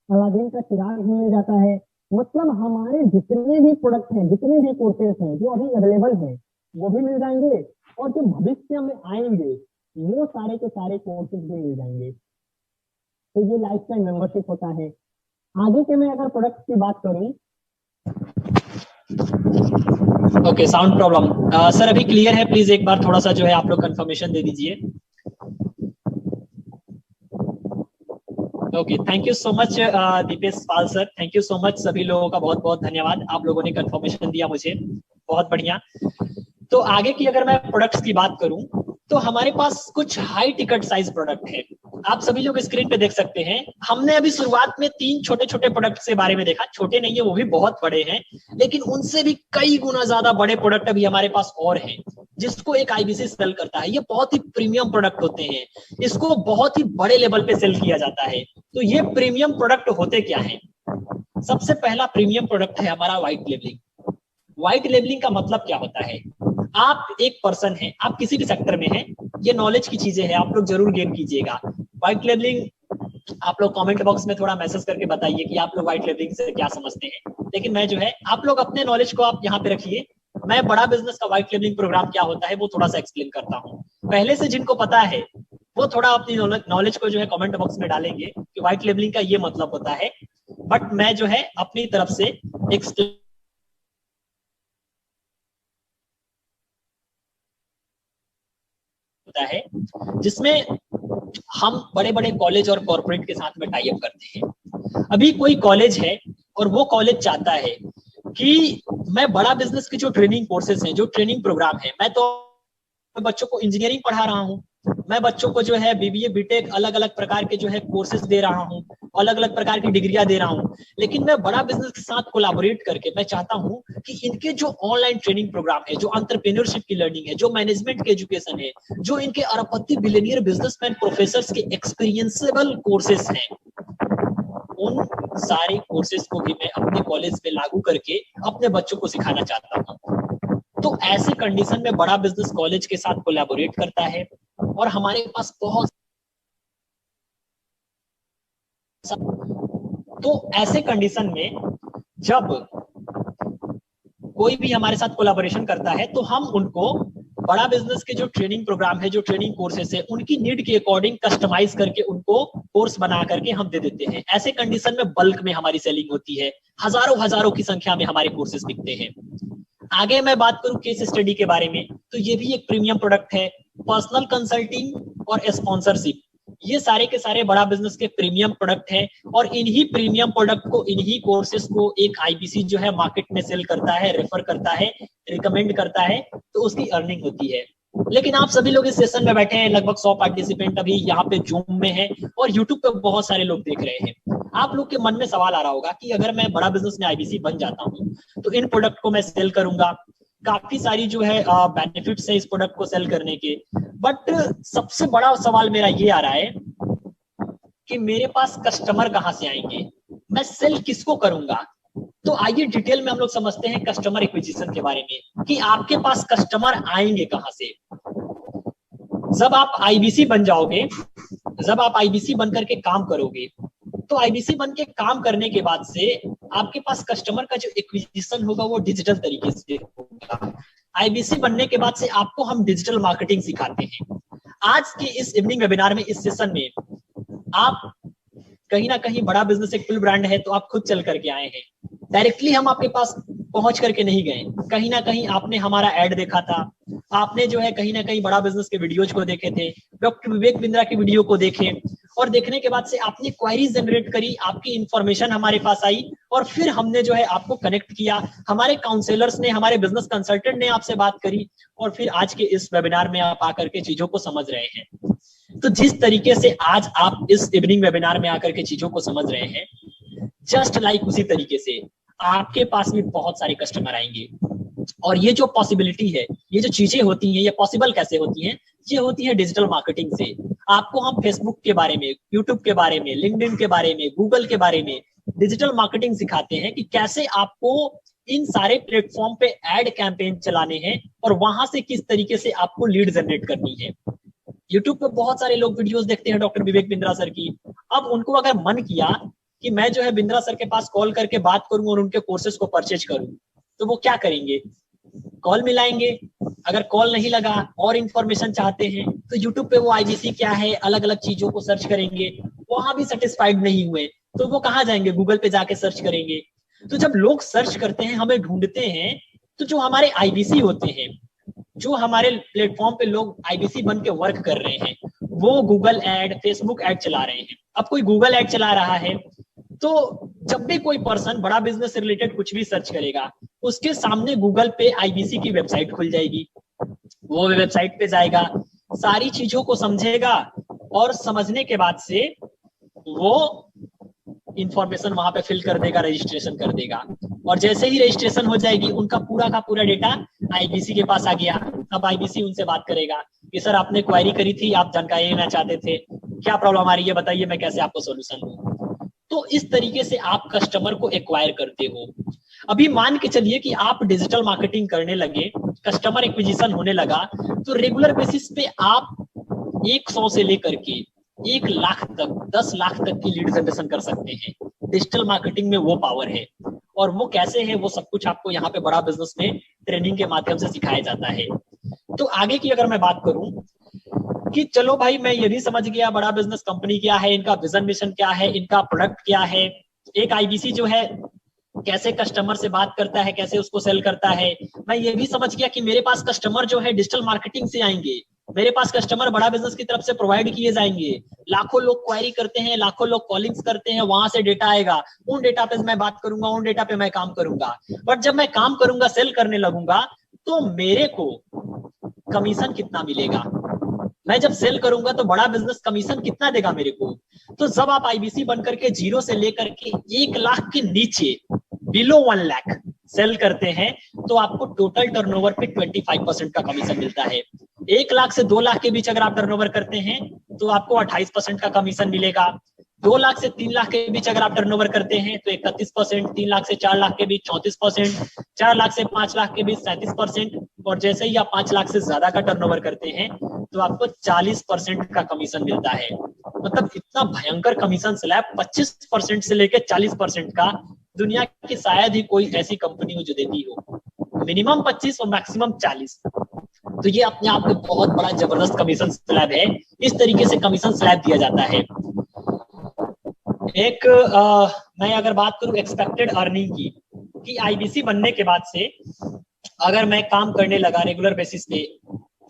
अलादीन का चिराग भी मिल जाता है। मतलब हमारे जितने भी प्रोडक्ट हैं, जितने भी कोर्सेस हैं जो अभी अवेलेबल हैं, वो भी मिल जाएंगे, और जो भविष्य में आएंगे वो सारे के सारे कोर्सेज भी मिल जाएंगे। तो ये लाइफ टाइम मेंबरशिप होता है। आगे के मैं अगर प्रोडक्ट की बात करूं, ओके, साउंड प्रॉब्लम सर अभी क्लियर है? प्लीज एक बार थोड़ा सा जो है आप लोग कंफर्मेशन दे दीजिए। Okay, thank you so much Deepesh Pal sir, thank you so much. सभी लोगों का बहुत बहुत धन्यवाद, आप लोगों ने कंफर्मेशन दिया मुझे, बहुत बढ़िया। तो आगे की अगर मैं प्रोडक्ट्स की बात करूं, तो हमारे पास कुछ हाई टिकट साइज प्रोडक्ट है। आप सभी लोग स्क्रीन पे देख सकते हैं। हमने अभी शुरुआत में 3 छोटे छोटे प्रोडक्ट के बारे में देखा, छोटे नहीं है वो भी बहुत बड़े हैं, लेकिन उनसे भी कई गुना ज्यादा बड़े प्रोडक्ट अभी हमारे पास और हैं, जिसको एक आईबीसी सेल करता है। ये बहुत ही प्रीमियम प्रोडक्ट होते हैं, इसको बहुत ही बड़े लेवल पे सेल किया जाता है। तो ये प्रीमियम प्रोडक्ट होते क्या है? सबसे पहला प्रीमियम प्रोडक्ट है हमारा व्हाइट लेबलिंग। व्हाइट लेबलिंग का मतलब क्या होता है? आप एक पर्सन है, आप किसी भी सेक्टर में हैं, ये नॉलेज की चीजें हैं, आप लोग जरूर गेन कीजिएगा। व्हाइट लेबलिंग आप लोग कमेंट बॉक्स में थोड़ा मैसेज करके बताइए कि आप लोग व्हाइट लेबलिंग से क्या समझते हैं। लेकिन मैं जो है, आप लोग अपने नॉलेज को आप यहाँ पे रखिए, मैं बड़ा बिजनेस का व्हाइट लेबलिंग प्रोग्राम क्या होता है वो थोड़ा सा एक्सप्लेन करता हूँ। पहले से जिनको पता है वो थोड़ा अपनी नॉलेज को जो है कमेंट बॉक्स में डालेंगे कि व्हाइट लेबलिंग का ये मतलब होता है, बट मैं जो है अपनी तरफ से एक्सप्लेन होता है, जिसमें हम बड़े बड़े कॉलेज और कॉर्पोरेट के साथ में टाई अप करते हैं। अभी कोई कॉलेज है और वो कॉलेज चाहता है कि मैं बड़ा बिजनेस के जो ट्रेनिंग कोर्सेज हैं, जो ट्रेनिंग प्रोग्राम है, मैं तो बच्चों को इंजीनियरिंग पढ़ा रहा हूँ, मैं बच्चों को जो है बीबीए बीटेक अलग अलग प्रकार के जो है कोर्सेज दे रहा हूँ, अलग अलग प्रकार की डिग्रियां दे रहा हूँ, लेकिन मैं बड़ा बिजनेस के साथ कोलैबोरेट करके मैं चाहता हूँ कि इनके जो ऑनलाइन ट्रेनिंग प्रोग्राम है, जो एंटरप्रेन्योरशिप की लर्निंग है, जो मैनेजमेंट की एजुकेशन है, जो इनके अरबपति बिलियनियर बिजनेसमैन प्रोफेसर के एक्सपीरियंसेबल कोर्सेज हैं, उन सारे कोर्सेज को भी मैं अपने कॉलेज में लागू करके अपने बच्चों को सिखाना चाहता हूँ। तो ऐसे कंडीशन में बड़ा बिजनेस कॉलेज के साथ कोलैबोरेट करता है, और हमारे पास बहुत, तो ऐसे कंडीशन में जब कोई भी हमारे साथ कोलैबोरेशन करता है, तो हम उनको बड़ा बिजनेस के जो ट्रेनिंग प्रोग्राम है, जो ट्रेनिंग कोर्सेस है, उनकी नीड के अकॉर्डिंग कस्टमाइज करके उनको कोर्स बना करके हम दे देते हैं। ऐसे कंडीशन में बल्क में हमारी सेलिंग होती है, हजारों हजारों की संख्या में हमारे कोर्सेज बिकते हैं। आगे मैं बात करूं केस स्टडी के बारे में, तो ये भी एक प्रीमियम प्रोडक्ट है। पर्सनल कंसल्टिंग और स्पॉन्सरशिप, ये सारे के सारे बड़ा बिजनेस के प्रीमियम प्रोडक्ट हैं, और इन्हीं प्रीमियम प्रोडक्ट को, इन्हीं कोर्सेज को एक आईबीसी जो है मार्केट में सेल करता है, रेफर करता है, रिकमेंड करता है, तो उसकी अर्निंग होती है। लेकिन आप सभी लोग इस सेशन में बैठे हैं, लगभग 100 पार्टिसिपेंट अभी यहाँ पे जूम में है, और यूट्यूब पे बहुत सारे लोग देख रहे हैं। आप लोग के मन में सवाल आ रहा होगा कि अगर मैं बड़ा बिजनेस में आईबीसी बन जाता हूँ, तो इन प्रोडक्ट को मैं सेल करूंगा, काफी सारी जो है बेनिफिट्स है इस प्रोडक्ट को सेल करने के। बट सबसे बड़ा सवाल मेरा ये आ रहा है कि मेरे पास कस्टमर कहाँ से आएंगे, मैं सेल किसको करूंगा। तो आइए डिटेल में हम लोग समझते हैं कस्टमर एक्विजिशन के बारे में, कि आपके पास कस्टमर आएंगे कहाँ से। जब आप आईबीसी बन जाओगे, जब आप आईबीसी बन करके काम करोगे, तो आईबीसी बन के काम करने के बाद से आपके पास कस्टमर का जो एक्विजिशन होगा वो डिजिटल तरीके से होगा। आईबीसी बनने के बाद से आपको हम डिजिटल मार्केटिंग सिखाते हैं। आज के इस इवनिंग वेबिनार में, इस सेशन में, आप कहीं ना कहीं बड़ा बिजनेस एक फुल ब्रांड है तो आप खुद चल करके आए हैं, डायरेक्टली हम आपके पास पहुंच करके नहीं गए। कहीं ना कहीं आपने हमारा एड देखा था, आपने जो है कहीं ना कहीं बड़ा बिजनेस के वीडियोज को देखे थे, डॉक्टर विवेक बिंद्रा की वीडियो को देखे, और देखने के बाद से आपने क्वेरी जनरेट करी, आपकी इंफॉर्मेशन हमारे पास आई और फिर हमने जो है आपको कनेक्ट किया, हमारे काउंसलर्स ने, हमारे बिजनेस कंसल्टेंट ने आपसे बात करी और फिर आज के इस वेबिनार में आप आकर के चीजों को समझ रहे हैं। तो जिस तरीके से आज आप इस इवनिंग वेबिनार में आकर के चीजों को समझ रहे हैं, जस्ट लाइक उसी तरीके से आपके पास भी बहुत सारे कस्टमर आएंगे। और ये जो पॉसिबिलिटी है, ये जो चीजें होती हैं, ये पॉसिबल कैसे होती हैं? ये होती है डिजिटल मार्केटिंग से। आपको हम फेसबुक के बारे में, यूट्यूब के बारे में, लिंक्डइन के बारे में, गूगल के बारे में डिजिटल मार्केटिंग सिखाते हैं कि कैसे आपको इन सारे प्लेटफॉर्म पे एड कैंपेन चलाने हैं और वहां से किस तरीके से आपको लीड जनरेट करनी है। यूट्यूब पे बहुत सारे लोग वीडियोस देखते हैं डॉक्टर विवेक बिंद्रा सर की। अब उनको अगर मन किया कि मैं जो है बिंद्रा सर के पास कॉल करके बात करूं और उनके कोर्सेज को परचेज करूं, तो वो क्या करेंगे? कॉल मिलाएंगे। अगर कॉल नहीं लगा और इंफॉर्मेशन चाहते हैं तो यूट्यूब पे वो आईबीसी क्या है, अलग अलग चीजों को सर्च करेंगे, वहां भी सेटिस्फाइड नहीं हुए तो वो कहाँ जाएंगे? गूगल पे जाके सर्च करेंगे। तो जब लोग सर्च करते हैं, हमें ढूंढते हैं, तो जो हमारे आईबीसी होते हैं, जो हमारे प्लेटफॉर्म पे लोग आईबीसी बन के वर्क कर रहे हैं, वो गूगल एड, फेसबुक एड चला रहे हैं। अब कोई गूगल एड चला रहा है तो जब भी कोई पर्सन बड़ा बिजनेस से रिलेटेड कुछ भी सर्च करेगा, उसके सामने गूगल पे आईबीसी की वेबसाइट खुल जाएगी। वो वेबसाइट पे जाएगा, सारी चीजों को समझेगा और समझने के बाद से वो इंफॉर्मेशन वहां पे फिल कर देगा, रजिस्ट्रेशन कर देगा। और जैसे ही रजिस्ट्रेशन हो जाएगी, उनका पूरा का पूरा डेटा आईबीसी के पास आ गया। अब आईबीसी उनसे बात करेगा कि सर आपने क्वेरी करी थी, आप जानकारी लेना चाहते थे, क्या प्रॉब्लम आ रही है बताइए, मैं कैसे आपको सोल्यूशन दूं। तो इस तरीके से आप कस्टमर को एक्वायर करते हो। अभी मान के चलिए कि आप डिजिटल मार्केटिंग करने लगे, कस्टमर एक्विजिशन होने लगा, तो रेगुलर बेसिस पे आप 100 से लेकर के 1 लाख तक, 10 लाख तक की लीड जनरेशन कर सकते हैं। डिजिटल मार्केटिंग में वो पावर है। और वो कैसे है, वो सब कुछ आपको यहाँ पे बड़ा बिजनेस में ट्रेनिंग के माध्यम से सिखाया जाता है। तो आगे की अगर मैं बात करूं कि चलो भाई मैं ये भी समझ गया बड़ा बिजनेस कंपनी क्या है, इनका विजन मिशन क्या है, इनका प्रोडक्ट क्या है, एक आईबीसी जो है कैसे कस्टमर से बात करता है, कैसे उसको सेल करता है। मैं ये भी समझ गया कि मेरे पास कस्टमर जो है डिजिटल मार्केटिंग से आएंगे, मेरे पास कस्टमर बड़ा बिजनेस की तरफ से प्रोवाइड किए जाएंगे। लाखों लोग क्वेरी करते हैं, लाखों लोग कॉलिंग्स करते हैं, वहां से डेटा आएगा, उन डेटा पे मैं बात करूंगा, उन डेटा पे मैं काम करूंगा। बट जब मैं काम करूंगा, सेल करने लगूंगा, तो मेरे को कमीशन कितना मिलेगा? मैं जब सेल करूंगा तो बड़ा बिजनेस कमीशन कितना देगा मेरे को? तो जब आप आईबीसी बनकर के 0 से लेकर के 1 लाख के नीचे, बिलो 1 लाख सेल करते हैं, तो आपको टोटल टर्नओवर पे 25% का कमीशन मिलता है। 1 लाख से 2 लाख के बीच अगर आप टर्नओवर करते हैं तो आपको 28% का कमीशन मिलेगा। 2 लाख से 3 लाख के बीच अगर आप टर्नओवर करते हैं तो 31%, 3 लाख से 4 लाख के बीच 34%, 4 लाख से 5 लाख के बीच 37%, और जैसे ही आप 5 लाख से ज्यादा का टर्नओवर करते हैं तो आपको 40% का कमीशन मिलता है। मतलब इतना भयंकर कमीशन स्लैब, 25% से लेकर 40% का दुनिया की शायद ही कोई ऐसी कंपनी हो जो देती हो। मिनिमम 25 और मैक्सिमम 40। तो ये अपने आप में बहुत बड़ा जबरदस्त कमीशन स्लैब है। इस तरीके से कमीशन स्लैब दिया जाता है। एक मैं अगर बात करूं एक्सपेक्टेड अर्निंग की, कि आईबीसी बनने के बाद से अगर मैं काम करने लगा रेगुलर बेसिस पे,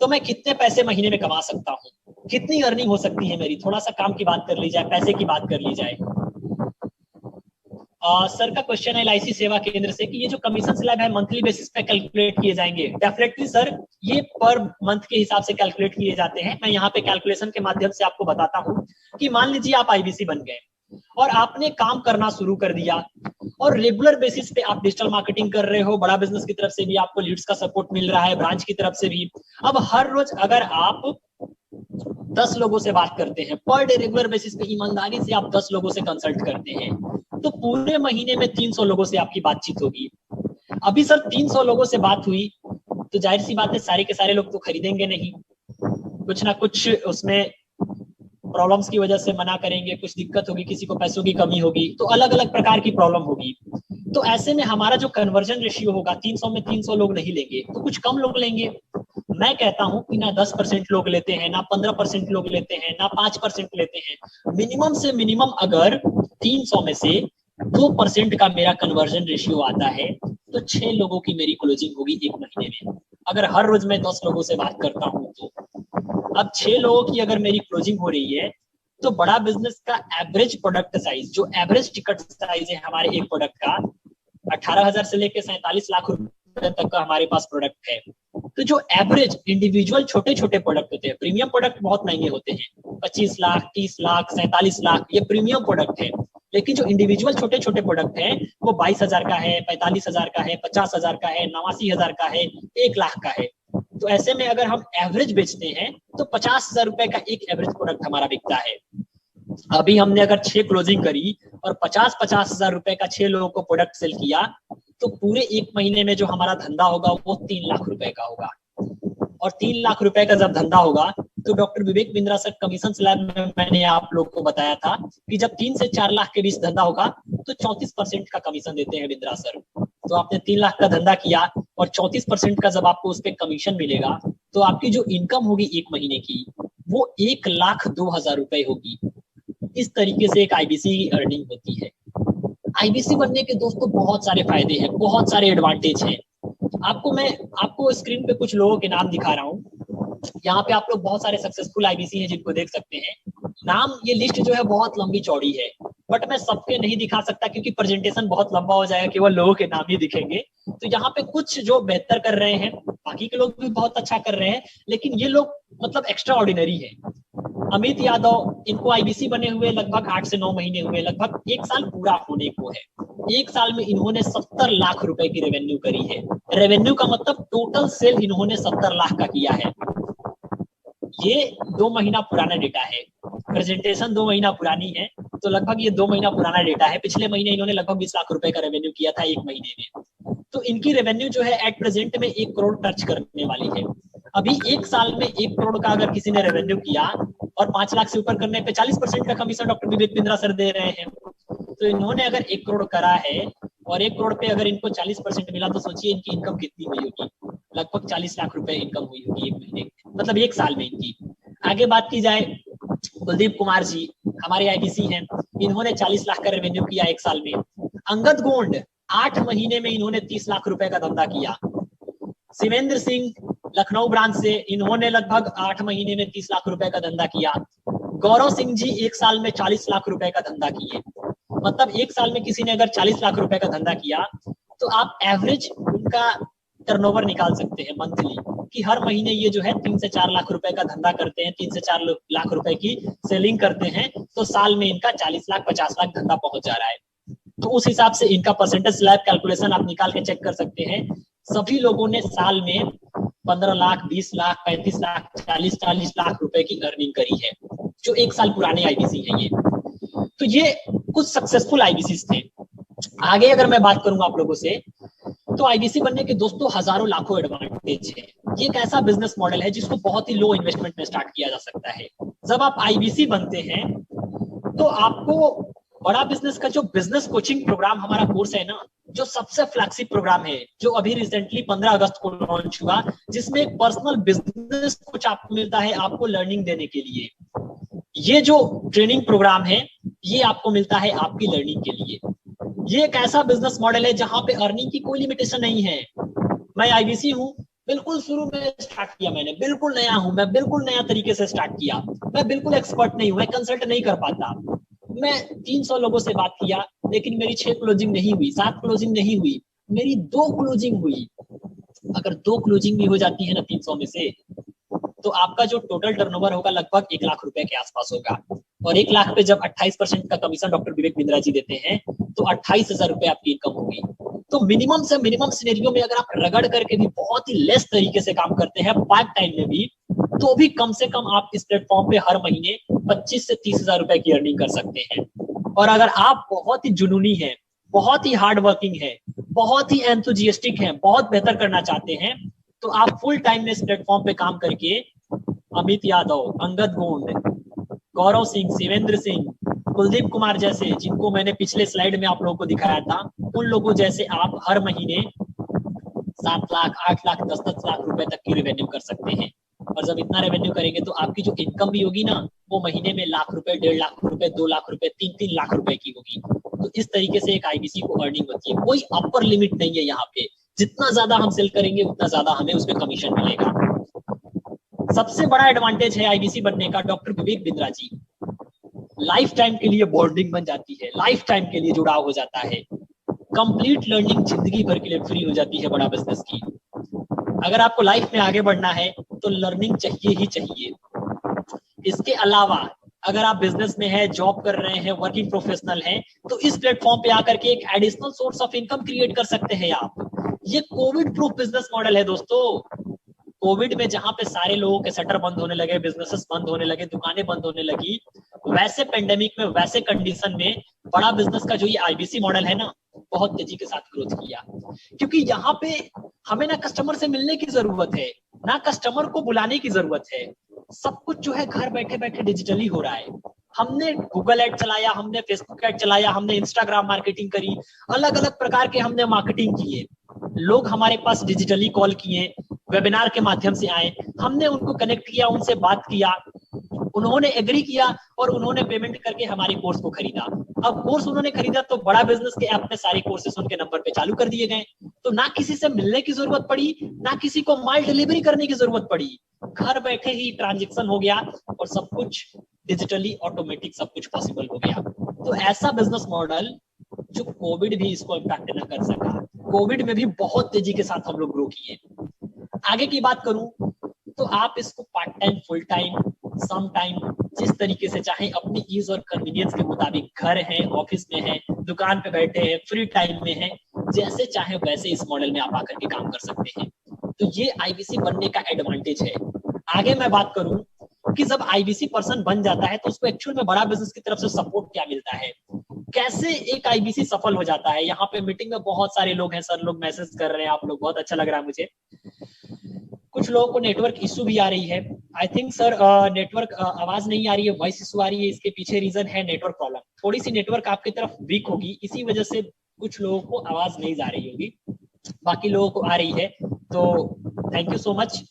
तो मैं कितने पैसे महीने में कमा सकता हूँ, कितनी अर्निंग हो सकती है मेरी। थोड़ा सा काम की बात कर ली जाए, पैसे की बात कर ली जाए। सर का क्वेश्चन है एलआईसी सेवा केंद्र से कि ये जो कमीशन स्लैब है मंथली बेसिस पे कैलकुलेट किए जाएंगे। डेफिनेटली सर, ये पर मंथ के हिसाब से कैलकुलेट किए जाते हैं। मैं यहाँ पे कैलकुलेशन के माध्यम से आपको बताता हूँ कि मान लीजिए आप आईबीसी बन गए और आपने काम करना शुरू कर दिया और रेगुलर बेसिस पे आप डिजिटल मार्केटिंग कर रहे हो, बड़ा बिजनेस की तरफ से भी आपको लीड्स का सपोर्ट मिल रहा है, ब्रांच की तरफ से भी। अब हर रोज अगर आप 10 लोगों से बात करते हैं, पर डे रेगुलर बेसिस पे ईमानदारी से आप 10 लोगों से कंसल्ट करते हैं, तो पूरे महीने में 300 लोगों से आपकी बातचीत होगी। अभी सर 300 लोगों से बात हुई तो जाहिर सी बात है सारे के सारे लोग तो खरीदेंगे नहीं, कुछ ना कुछ उसमें प्रॉब्लम्स की वजह से मना करेंगे, कुछ दिक्कत होगी, किसी को पैसों की कमी होगी, तो अलग अलग प्रकार की प्रॉब्लम होगी। तो ऐसे में हमारा जो कन्वर्जन रेशियो होगा, 300 में 300 लोग नहीं लेंगे तो कुछ कम लोग लेंगे। मैं कहता हूं कि ना 10% लोग लेते हैं, ना 15% लोग लेते हैं, ना 5% लेते हैं। मिनिमम से मिनिमम अगर 300 में से 2% का मेरा कन्वर्जन रेशियो आता है तो 6 लोगों की मेरी क्लोजिंग होगी 1 महीने में। अगर हर रोज मैं 10 लोगों से बात करता हूं तो अब 6 लोगों की अगर मेरी क्लोजिंग हो रही है तो बड़ा बिजनेस का एवरेज प्रोडक्ट साइज, जो एवरेज टिकट साइज है हमारे एक प्रोडक्ट का, 18,000 से लेकर 47 लाख रुपए तक का हमारे पास प्रोडक्ट है। तो जो एवरेज इंडिविजुअल छोटे छोटे प्रोडक्ट होते हैं, प्रीमियम प्रोडक्ट बहुत महंगे होते हैं, 25 लाख, 30 लाख, 47 लाख, ये प्रीमियम प्रोडक्ट है। लेकिन जो इंडिविजुअल छोटे छोटे प्रोडक्ट हैं वो 22,000 का है, 45,000 का है, 50,000 का है, 89,000 का है, 1 लाख का है। तो ऐसे में अगर हम एवरेज बेचते हैं तो 50,000 रुपए का एक एवरेज प्रोडक्ट हमारा बिकता है। अभी हमने अगर 6 क्लोजिंग करी और 50,000 रुपए का 6 लोगों को प्रोडक्ट सेल किया, तो पूरे एक महीने में जो हमारा धंधा होगा वो 3 लाख रुपए का होगा। और 3 लाख रुपए का जब धंधा होगा तो doctor Vivek Bindra sir commission slab में मैंने आप लोग को बताया था कि जब 3 से 4 लाख के बीच धंधा होगा तो 34% का कमीशन देते हैं बिंद्रा सर। तो आपने 3 लाख का धंधा किया और 34% का जब आपको उस पर कमीशन मिलेगा तो आपकी जो इनकम होगी एक महीने की वो 1,02,000 रुपए होगी। इस तरीके से एक आईबीसी की अर्निंग होती है। आईबीसी बनने के दोस्तों बहुत सारे फायदे हैं, बहुत सारे एडवांटेज हैं। मैं आपको स्क्रीन पे कुछ लोगों के नाम दिखा रहा हूँ। यहाँ पे आप लोग बहुत सारे सक्सेसफुल आईबीसी हैं जिनको देख सकते हैं। नाम, ये लिस्ट जो है बहुत लंबी चौड़ी है, बट मैं सबके नहीं दिखा सकता क्योंकि प्रेजेंटेशन बहुत लंबा हो जाएगा, केवल लोगों के नाम ही दिखेंगे। तो यहाँ पे कुछ जो बेहतर कर रहे हैं, बाकी के लोग भी बहुत अच्छा कर रहे हैं, लेकिन ये लोग मतलब एक्स्ट्रा ऑर्डिनरी है। अमित यादव, इनको आईबीसी बने हुए लगभग 8 से 9 महीने हुए, लगभग 1 साल पूरा होने को है। 1 साल में इन्होंने 70 लाख रुपए की रेवेन्यू करी है। रेवेन्यू का मतलब टोटल सेल इन्होंने 70 लाख का किया है। ये 2 महीना पुराना डेटा है, प्रेजेंटेशन 2 महीना पुरानी है, तो लगभग ये 2 महीना पुराना डेटा है। पिछले महीने इन्होंने लगभग 20 लाख रुपए का रेवेन्यू किया था 1 महीने में। तो इनकी रेवेन्यू जो है एट प्रेजेंट में 1 करोड़ टच करने वाली है। अभी 1 साल में 1 करोड़ का अगर किसी ने रेवेन्यू किया और 5 लाख से ऊपर करने पे 40% का commission doctor Vivek Bindra sir दे रहे हैं। तो इन्होंने अगर 1 करोड़ करा है और 1 करोड़ पे अगर इनको 40% मिला तो सोचिए इनकी इनकम कितनी हुई होगी। लगभग 40 लाख रुपए इनकम हुई होगी 1 महीने, मतलब 1 साल में इनकी। आगे बात की जाए, कुलदीप कुमार जी हमारे आईबीसी हैं, इन्होंने 40 लाख का रेवेन्यू किया 1 साल में। अंगद गोंड 8 महीने में इन्होंने 30 लाख रुपए का धंधा किया। शिवेंद्र सिंह लखनऊ ब्रांच से, इन्होंने लगभग 8 महीने में 30 लाख रुपए का धंधा किया। गौरव सिंह जी 1 साल में 40 लाख रुपए का धंधा किए। मतलब 1 साल में किसी ने अगर 40 लाख रुपए का धंधा किया तो आप एवरेज उनका टर्नओवर निकाल सकते हैं मंथली कि हर महीने ये जो है 3 से 4 लाख रुपए का धंधा करते हैं, 3 से 4 लाख रुपए की सेलिंग करते हैं, तो साल में इनका 40 लाख 50 लाख धंधा पहुंच जा रहा है। तो उस हिसाब से इनका परसेंटेज स्लैब कैलकुलेशन आप निकाल के चेक कर सकते हैं। सभी लोगों ने साल में 15 लाख, 20 लाख, 35 लाख, 40 लाख रुपए की अर्निंग करी है, जो 1 साल पुराने आईबीसी हैं ये। तो ये कुछ सक्सेसफुल आईबीसी थे। आगे अगर मैं बात करूंगा आप लोगों से, तो आईबीसी बनने के दोस्तों हजारों लाखों एडवांटेज है। ये एक ऐसा बिजनेस मॉडल है जिसको बहुत ही लो इन्वेस्टमेंट में स्टार्ट किया जा सकता है। जब आप आईबीसी बनते हैं तो आपको बड़ा बिजनेस का जो बिजनेस कोचिंग प्रोग्राम हमारा कोर्स है ना, जो सबसे फ्लैगशिप प्रोग्राम है, जो अभी रिसेंटली 15 अगस्त को लॉन्च हुआ, जिसमें एक पर्सनल बिजनेस कोच आपको मिलता है आपको लर्निंग देने के लिए। ये जो ट्रेनिंग प्रोग्राम है ये आपको मिलता है आपकी लर्निंग के लिए। ये एक ऐसा बिजनेस मॉडल है जहां पे अर्निंग की कोई लिमिटेशन नहीं है। मैं आईबीसी हूँ, बिल्कुल शुरू में स्टार्ट किया मैंने, बिल्कुल नया हूं मैं, बिल्कुल नया तरीके से स्टार्ट किया, मैं बिल्कुल एक्सपर्ट नहीं हूं, मैं कंसल्ट नहीं कर पाता। मैं 300 लोगों से बात किया लेकिन मेरी 6 क्लोजिंग नहीं हुई, 7 क्लोजिंग नहीं हुई, मेरी 2 क्लोजिंग हुई। अगर 2 क्लोजिंग भी हो जाती है ना 300 में से, तो आपका जो टोटल टर्नओवर होगा लगभग 1 लाख रुपए के आसपास होगा। और 1 लाख पे जब 28% का कमीशन डॉक्टर विवेक बिंद्रा जी देते हैं तो 28,000 रुपए आपकी इनकम होगी। तो मिनिमम से मिनिमम सिनेरियो में अगर आप रगड़ करके भी बहुत ही लेस तरीके से काम करते हैं पार्ट टाइम में भी, तो भी कम से कम आप इस प्लेटफॉर्म पे हर महीने 25 से 30,000 रुपए की अर्निंग कर सकते हैं। और अगर आप बहुत ही जुनूनी है, बहुत ही हार्ड वर्किंग है, बहुत ही एंथुजियास्टिक है, बहुत बेहतर करना चाहते हैं, तो आप फुल टाइम में इस प्लेटफॉर्म पे काम करके अमित यादव, अंगद गोंड, गौरव सिंह, शिवेंद्र सिंह, कुलदीप कुमार जैसे, जिनको मैंने पिछले स्लाइड में आप लोगों को दिखाया था, उन लोगों जैसे आप हर महीने 7 लाख, 8 लाख, 10-10 लाख रुपए तक की रेवेन्यू कर सकते हैं। और जब इतना रेवेन्यू करेंगे तो आपकी जो इनकम भी होगी ना, वो महीने में लाख रुपए, 1.5 लाख रुपए, 2 लाख रुपए, 3-3 लाख रुपए की होगी। तो इस तरीके से एक आईबीसी को अर्निंग होती है। कोई अपर लिमिट नहीं है यहाँ पे, जितना ज्यादा हम सेल करेंगे उतना ज्यादा हमें उसमें कमीशन मिलेगा। सबसे बड़ा एडवांटेज है आईबीसी बनने का doctor Vivek Bindra ji. Life time के लिए बॉन्डिंग बन जाती है, लाइफ टाइम के लिए जुड़ाव हो जाता है, कंप्लीट लर्निंग जिंदगी भर के लिए फ्री हो जाती है बड़ा बिजनेस की। अगर आपको लाइफ में आगे बढ़ना है तो लर्निंग चाहिए ही चाहिए। इसके अलावा अगर आप बिजनेस में है, जॉब कर रहे हैं, वर्किंग प्रोफेशनल हैं, तो इस प्लेटफॉर्म पे आकर के एक additional source of income create कर सकते हैं आप। ये कोविड प्रूफ बिजनेस मॉडल है दोस्तों। कोविड में जहां पे सारे लोगों के शटर बंद होने लगे, बिजनेसेस बंद होने लगे, दुकानें बंद होने लगी, वैसे पेंडेमिक में, वैसे कंडीशन में बड़ा बिजनेस का जो ये आईबीसी मॉडल है ना, बहुत तेजी के साथ ग्रोथ किया। क्योंकि यहाँ पे हमें ना कस्टमर से मिलने की जरूरत है, ना कस्टमर को बुलाने की जरूरत है। सब कुछ जो है घर बैठे बैठे डिजिटली हो रहा है। हमने गूगल एड चलाया, हमने फेसबुक एड चलाया, हमने इंस्टाग्राम मार्केटिंग करी, अलग अलग प्रकार के हमने मार्केटिंग किए। लोग हमारे पास डिजिटली कॉल किए, वेबिनार के माध्यम से आए, हमने उनको कनेक्ट किया, उनसे बात किया, उन्होंने एग्री किया और उन्होंने पेमेंट करके हमारे कोर्स को खरीदा। अब कोर्स उन्होंने खरीदा तो बड़ा बिजनेस के ऐप में सारे कोर्सेस उनके नंबर पे चालू कर दिए गए। तो ना किसी से मिलने की जरूरत पड़ी, ना किसी को माल डिलीवरी करने की जरूरत पड़ी। घर बैठे ही ट्रांजैक्शन हो गया और सब कुछ डिजिटली ऑटोमेटिक सब कुछ पॉसिबल हो गया। तो ऐसा बिजनेस मॉडल जो कोविड भी इसको इम्पैक्ट न कर सका, कोविड में भी बहुत तेजी के साथ हम लोग ग्रो किए। आगे की बात करूं तो आप इसको part time, full time, some time, जिस तरीके से चाहे अपनी ईज और कन्वीनियंस के मुताबिक, घर है, ऑफिस में है, दुकान पे बैठे हैं, फ्री टाइम में है, जैसे चाहे वैसे इस मॉडल में आप आकर के काम कर सकते हैं। तो ये आईबीसी बनने का एडवांटेज है। आगे मैं बात करूं कि जब आईबीसी पर्सन बन जाता है तो उसको एक्चुअल में बड़ा बिजनेस की तरफ से सपोर्ट क्या मिलता है, कैसे एक आईबीसी सफल हो जाता है। यहाँ पे मीटिंग में बहुत सारे लोग हैं, सर लोग मैसेज कर रहे हैं, आप लोग, बहुत अच्छा लग रहा है मुझे। कुछ लोगों को नेटवर्क इशू भी आ रही है। आई थिंक सर नेटवर्क आवाज नहीं आ रही है, वॉइस इशू आ रही है। इसके पीछे रीजन है नेटवर्क प्रॉब्लम। थोड़ी सी नेटवर्क आपकी तरफ वीक होगी, इसी वजह से कुछ लोगों को आवाज नहीं जा रही होगी, बाकी लोगों को आ रही है। तो थैंक यू सो मच।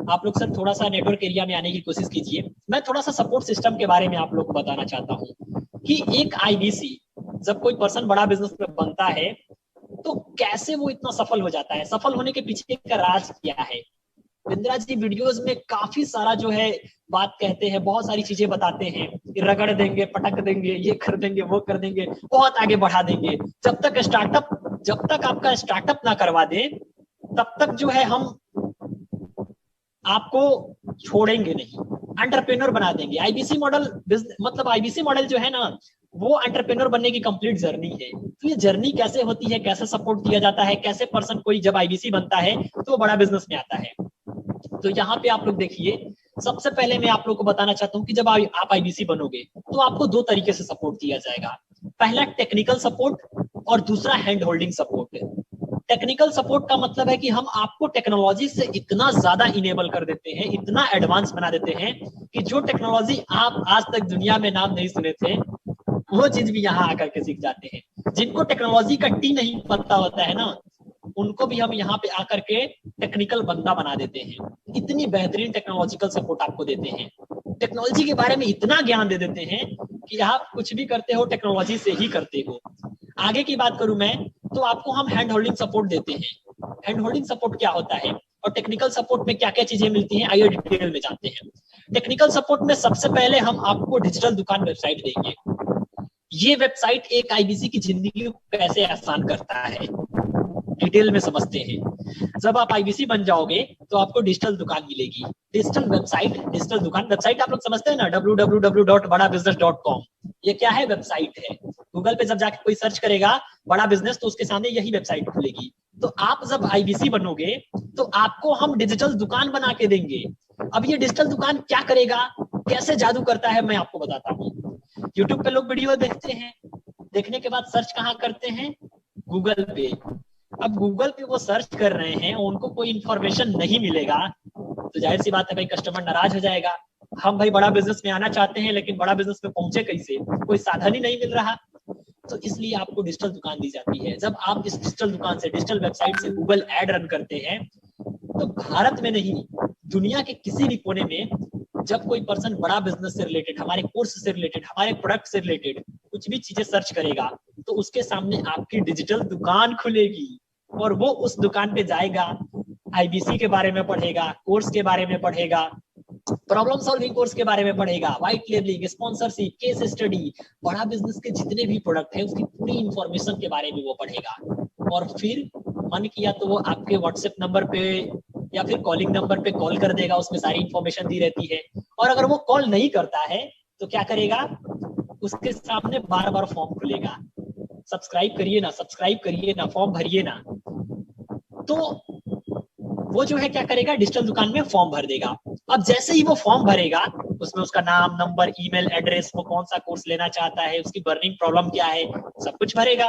आप लोग सर थोड़ा सा नेटवर्क एरिया में आने की कोशिश कीजिए। मैं थोड़ा सा सपोर्ट सिस्टम के बारे में आप लोग को बताना चाहता हूँ कि एक आईबीसी जब कोई पर्सन बड़ा बिजनेस में बनता है तो कैसे वो इतना सफल हो जाता है, सफल होने के पीछे का राज क्या है। बिंद्रा जी वीडियोस में काफी सारा जो है बात कहते हैं, बहुत सारी चीजें बताते हैं, रगड़ देंगे, पटक देंगे, ये कर देंगे, वो कर देंगे, बहुत आगे बढ़ा देंगे। जब तक आपका स्टार्टअप ना करवा दे तब तक जो है हम आपको छोड़ेंगे नहीं, एंटरप्रेन्योर बना देंगे। आईबीसी मॉडल मतलब आईबीसी मॉडल जो है ना, वो एंटरप्रेन्योर बनने की कंप्लीट जर्नी है। तो ये जर्नी कैसे होती है, कैसे सपोर्ट किया जाता है, कैसे पर्सन कोई जब आईबीसी बनता है तो वो बड़ा बिजनेस में आता है। तो यहाँ पे आप लोग देखिए, सबसे पहले मैं आप लोग को बताना चाहता हूँ कि जब आप आईबीसी बनोगे तो आपको दो तरीके से सपोर्ट दिया जाएगा। पहला टेक्निकल सपोर्ट और दूसरा hand holding support. Technical support का मतलब है कि हम आपको टेक्नोलॉजी से इतना ज्यादा इनेबल कर देते हैं, इतना एडवांस बना देते हैं कि जो टेक्नोलॉजी आप आज तक दुनिया में नाम नहीं सुने थे वो चीज भी यहाँ आकर के सीख जाते हैं। जिनको टेक्नोलॉजी का टी नहीं पता होता है ना, उनको भी हम यहाँ पे आकर के टेक्निकल बंदा बना देते हैं। इतनी बेहतरीन टेक्नोलॉजिकल सपोर्ट आपको देते हैं, टेक्नोलॉजी के बारे में इतना ज्ञान दे देते हैं कि आप कुछ भी करते हो टेक्नोलॉजी से ही करते हो। आगे की बात करूं मैं तो आपको हम हैंड होल्डिंग सपोर्ट देते हैं। हैंड होल्डिंग सपोर्ट क्या होता है और टेक्निकल सपोर्ट में क्या क्या चीजें मिलती हैं, आइए डिटेल में जानते हैं। टेक्निकल सपोर्ट में सबसे पहले हम आपको डिजिटल दुकान वेबसाइट देंगे। ये वेबसाइट एक आईबीसी की जिंदगी को कैसे आसान करता है, डिटेल में समझते हैं। जब आप आईबीसी बन जाओगे तो आपको डिजिटल दुकान मिलेगी। डिजिटल वेबसाइट, डिजिटल दुकान वेबसाइट आप लोग समझते हैं ना, www.badabusiness.com। ये क्या है, वेबसाइट है। गूगल पे जब जाके कोई सर्च करेगा बड़ा बिजनेस तो उसके सामने यही वेबसाइट खुलेगी। तो आप जब आईबीसी बनोगे तो आपको हम डिजिटल दुकान बना के देंगे। अब ये डिजिटल दुकान क्या करेगा, कैसे जादू करता है, मैं आपको बताता हूँ। यूट्यूब पे लोग वीडियो देखते हैं, देखने के बाद सर्च कहाँ करते हैं, गूगल पे। अब गूगल पे वो सर्च कर रहे हैं, उनको कोई इंफॉर्मेशन नहीं मिलेगा तो जाहिर सी बात है भाई, कस्टमर नाराज हो जाएगा। हम भाई बड़ा बिजनेस में आना चाहते हैं लेकिन बड़ा बिजनेस में पहुंचे कैसे, कोई साधन ही नहीं मिल रहा। तो इसलिए आपको डिजिटल दुकान दी जाती है। जब आप इस डिजिटल दुकान से, डिजिटल वेबसाइट से गूगल एड रन करते हैं तो भारत में नहीं, दुनिया के किसी भी कोने में जब कोई पर्सन बड़ा बिजनेस से रिलेटेड, हमारे कोर्स से रिलेटेड, हमारे प्रोडक्ट से रिलेटेड कुछ भी चीजें सर्च करेगा तो उसके सामने आपकी डिजिटल दुकान खुलेगी और वो उस दुकान पे जाएगा, आईबीसी के बारे में पढ़ेगा, कोर्स के बारे में पढ़ेगा, प्रॉब्लम सॉल्विंग कोर्स के बारे में पढ़ेगा, white labelling, sponsorship, case study, बड़ा बिजनेस के जितने भी प्रोडक्ट है उसकी पूरी इंफॉर्मेशन के बारे में वो पढ़ेगा। और फिर मन किया तो वो आपके व्हाट्सएप नंबर पे या फिर कॉलिंग नंबर पे कॉल कर देगा, उसमें सारी इंफॉर्मेशन दी रहती है। और अगर वो कॉल नहीं करता है तो क्या करेगा, उसके सामने बार बार फॉर्म खुलेगा, सब्सक्राइब करिए ना, सब्सक्राइब करिए ना, फॉर्म भरिए ना। तो वो जो है क्या करेगा, डिजिटल दुकान में फॉर्म भर देगा। अब जैसे ही वो फॉर्म भरेगा, उसमें उसका नाम, नंबर, ईमेल एड्रेस, वो कौन सा कोर्स लेना चाहता है, उसकी बर्निंग प्रॉब्लम क्या है, सब कुछ भरेगा।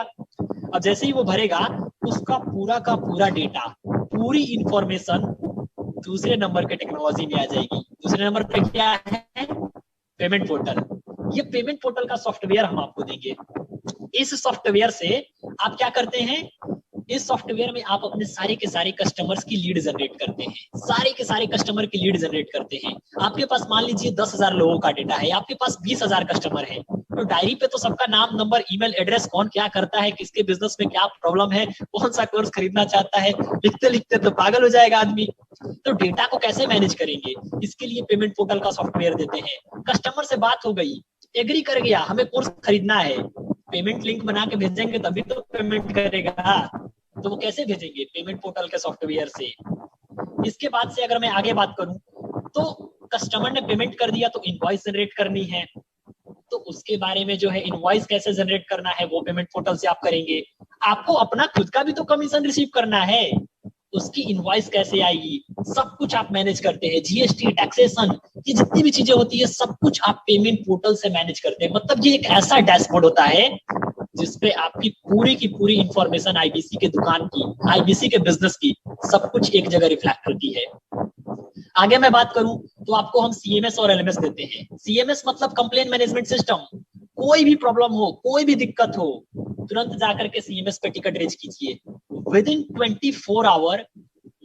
अब जैसे ही वो भरेगा, उसका पूरा का पूरा डेटा, पूरी इंफॉर्मेशन दूसरे नंबर के टेक्नोलॉजी में आ जाएगी। दूसरे नंबर पे क्या है, पेमेंट पोर्टल। ये पेमेंट पोर्टल का सॉफ्टवेयर हम आपको देंगे। इस सॉफ्टवेयर से आप क्या करते हैं, इस सॉफ्टवेयर में आप अपने सारे के सारे कस्टमर्स की लीड जनरेट करते हैं, सारे के सारे कस्टमर की लीड जनरेट करते हैं। आपके पास मान लीजिए 10,000 लोगों का डेटा है, आपके पास 20,000 कस्टमर है, तो डायरी पे तो सबका नाम, नंबर, ईमेल एड्रेस, कौन क्या करता है, किसके बिजनेस में क्या प्रॉब्लम है, कौन सा कोर्स खरीदना चाहता है, लिखते लिखते तो पागल हो जाएगा आदमी। तो डेटा को कैसे मैनेज करेंगे, इसके लिए पेमेंट पोर्टल का सॉफ्टवेयर देते हैं। कस्टमर से बात हो गई, एग्री कर गया, हमें कोर्स खरीदना है, पेमेंट लिंक बना के भेजेंगे तभी तो पेमेंट करेगा। तो वो कैसे भेजेंगे, पेमेंट पोर्टल के सॉफ्टवेयर से। इसके बाद से अगर मैं आगे बात करूं, तो कस्टमर ने पेमेंट कर दिया तो इनवॉइस जनरेट करनी है, तो उसके बारे में जो है इनवॉइस कैसे जनरेट करना है वो पेमेंट पोर्टल से आप करेंगे। आपको अपना खुद का भी तो कमीशन रिसीव करना है, उसकी इनवॉइस कैसे आएगी, सब कुछ आप मैनेज करते हैं। जीएसटी, टैक्सेशन, ये जितनी भी चीजें होती है सब कुछ आप पेमेंट पोर्टल से मैनेज करते हैं। मतलब ये एक ऐसा डैशबोर्ड होता है जिसपे आपकी पूरी की पूरी इंफॉर्मेशन आईबीसी के दुकान की, आईबीसी के बिजनेस की, सब कुछ एक जगह रिफ्लेक्ट होती है। आगे मैं बात करूं तो आपको हम सीएमएस और एलएमएस देते हैं। सीएमएस मतलब कंप्लेन मैनेजमेंट सिस्टम। कोई भी प्रॉब्लम हो, कोई भी दिक्कत हो, तुरंत जाकर के सीएमएस पे टिकट रेज कीजिए। विद इन 24 आवर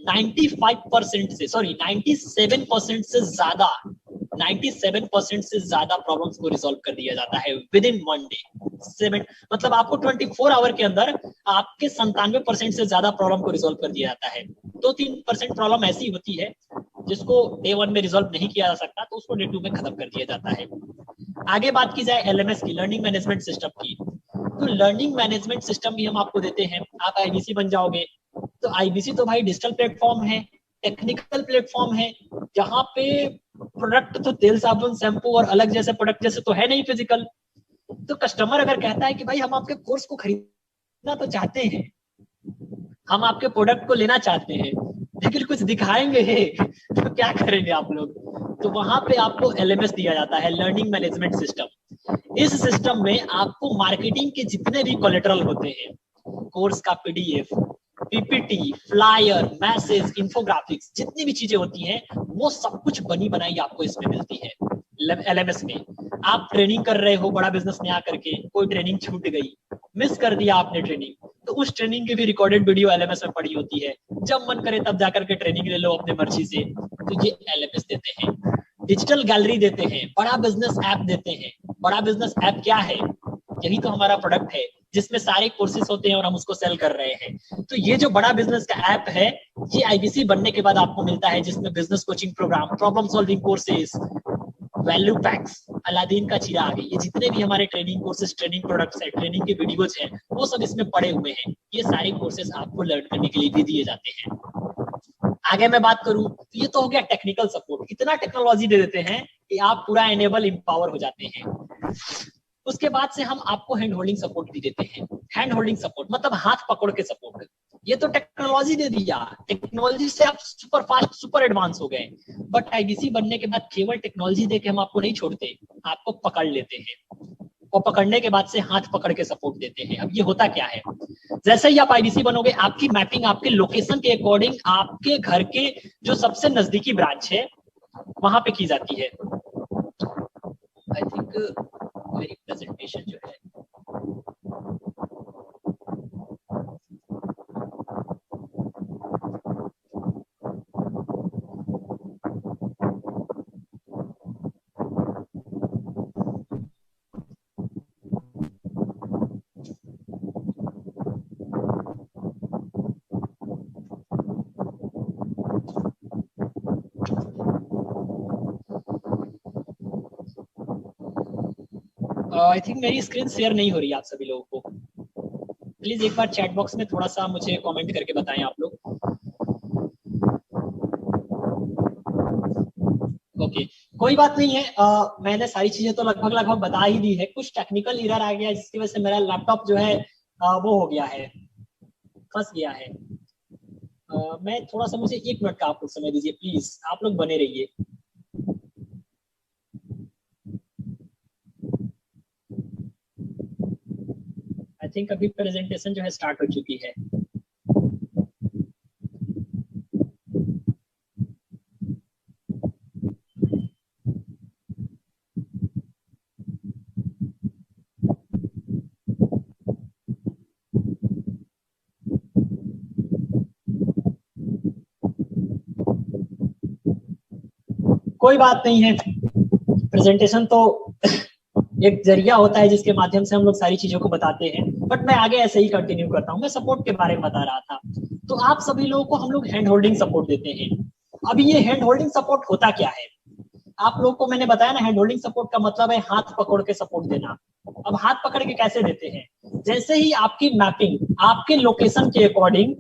95% से, सॉरी 97% से ज्यादा, 97% से ज्यादा प्रॉब्लम्स को रिजॉल्व कर दिया जाता है विद इन 1 डे। 7 मतलब आपको 24 आवर के अंदर आपके 97% से ज्यादा प्रॉब्लम को रिजॉल्व कर दिया जाता है। 2-3% प्रॉब्लम ऐसी होती है जिसको डे 1 में रिजॉल्व नहीं किया जा सकता, तो उसको डे 2 में खत्म कर दिया जाता है। आगे बात की जाए एलएमएस की, लर्निंग मैनेजमेंट सिस्टम की, तो लर्निंग मैनेजमेंट सिस्टम भी हम आपको देते हैं। आप आईबीसी बन जाओगे, तो आईबीसी तो भाई डिजिटल प्लेटफॉर्म है, टेक्निकल प्लेटफॉर्म है, जहां पे प्रोडक्ट तो तेल, साबुन, शैम्पू और अलग जैसे प्रोडक्ट जैसे तो है नहीं फिजिकल। तो कस्टमर अगर कहता है कि भाई हम आपके कोर्स को खरीदना तो चाहते हैं, हम आपके प्रोडक्ट को लेना चाहते हैं, लेकिन कुछ दिखाएंगे तो क्या करेंगे आप लोग, तो वहां पे आपको एलएमएस दिया जाता है, लर्निंग मैनेजमेंट सिस्टम। इस सिस्टम में आपको मार्केटिंग के जितने भी कोलेटरल होते हैं, कोर्स का PDF, PPT, flyer, message, infographics, जितनी भी चीजें होती हैं वो सब कुछ बनी बनाई आपको इसमें मिलती है एलएमएस में। आप ट्रेनिंग कर रहे हो बड़ा बिजनेस में आकर के, कोई ट्रेनिंग छूट गई, मिस कर दिया आपने ट्रेनिंग, तो उस ट्रेनिंग की भी रिकॉर्डेड वीडियो एलएमएस में पड़ी होती है। जब मन करे तब जाकर के ट्रेनिंग ले लो अपने मर्जी से। तो ये एलएमएस देते हैं। डिजिटल गैलरी देते हैं, बड़ा बिजनेस ऐप देते हैं। बड़ा बिजनेस ऐप क्या है, यही तो हमारा प्रोडक्ट है जिसमें सारे कोर्सेज होते हैं और हम उसको सेल कर रहे हैं। तो ये जो बड़ा बिजनेस का ऐप है, ये आईबीसी बनने के बाद आपको मिलता है, जिसमें business coaching program, problem solving courses, value packs, Aladdin का चिराग, ये जितने भी हमारे ट्रेनिंग कोर्सेज, ट्रेनिंग प्रोडक्ट्स है, ट्रेनिंग के वीडियोज हैं, वो सब इसमें पड़े हुए हैं। ये सारे कोर्सेज आपको लर्न करने के लिए भी दिए जाते हैं। आगे मैं बात करूं तो ये तो हो गया टेक्निकल सपोर्ट। इतना टेक्नोलॉजी दे देते हैं कि आप पूरा एनेबल, एम्पावर हो जाते हैं। उसके बाद से हम आपको हैंड होल्डिंग सपोर्ट भी देते हैं। हैंड होल्डिंग सपोर्ट मतलब हाथ पकड़ के सपोर्ट। ये तो टेक्नोलॉजी दे दिया, टेक्नोलॉजी से आप सुपर फास्ट, सुपर एडवांस हो गए, बट आईबीसी बनने के बाद केवल टेक्नोलॉजी देके हम आपको नहीं छोड़ते, आपको पकड़ लेते हैं और पकड़ने के बाद से हाथ पकड़ के सपोर्ट देते हैं। अब ये होता क्या है, जैसे ही आप आईबीसी बनोगे, आपकी मैपिंग आपके लोकेशन के अकॉर्डिंग आपके घर के जो सबसे नजदीकी ब्रांच है वहां पे की जाती है। आई थिंक मेरी प्रेजेंटेशन जो है, आई थिंक मेरी स्क्रीन शेयर नहीं हो रही है आप सभी लोगों को। प्लीज एक बार चैट बॉक्स में थोड़ा सा मुझे कमेंट करके बताएं आप लोग। ओके कोई बात नहीं है। मैंने सारी चीजें तो लगभग लगभग बता ही दी है। कुछ टेक्निकल एरर आ गया जिसकी वजह से मेरा लैपटॉप जो है वो हो गया है, फंस गया है। मैं थोड़ा सा, मुझे 1 मिनट का आप लोग समय दीजिए प्लीज, आप लोग बने रहिए। आई थिंक अभी प्रेजेंटेशन जो है स्टार्ट हो चुकी है। कोई बात नहीं है, प्रेजेंटेशन तो एक जरिया होता है जिसके माध्यम से हम लोग सारी चीजों को बताते हैं। बट मैं आगे ऐसे ही कंटिन्यू करता हूँ। मैं सपोर्ट के बारे में बता रहा था। तो आप सभी लोगों को हम लोग हैंड होल्डिंग सपोर्ट देते हैं। अभी ये हैंड होल्डिंग सपोर्ट होता क्या है? आप लोगों को मैंने बताया ना, हैंड होल्डिंग सपोर्ट का मतलब है हाथ पकड़ के सपोर्ट देना। अब हाथ पकड़ के कैसे देते हैं? जैसे ही आपकी मैपिंग आपके लोकेशन के अकॉर्डिंग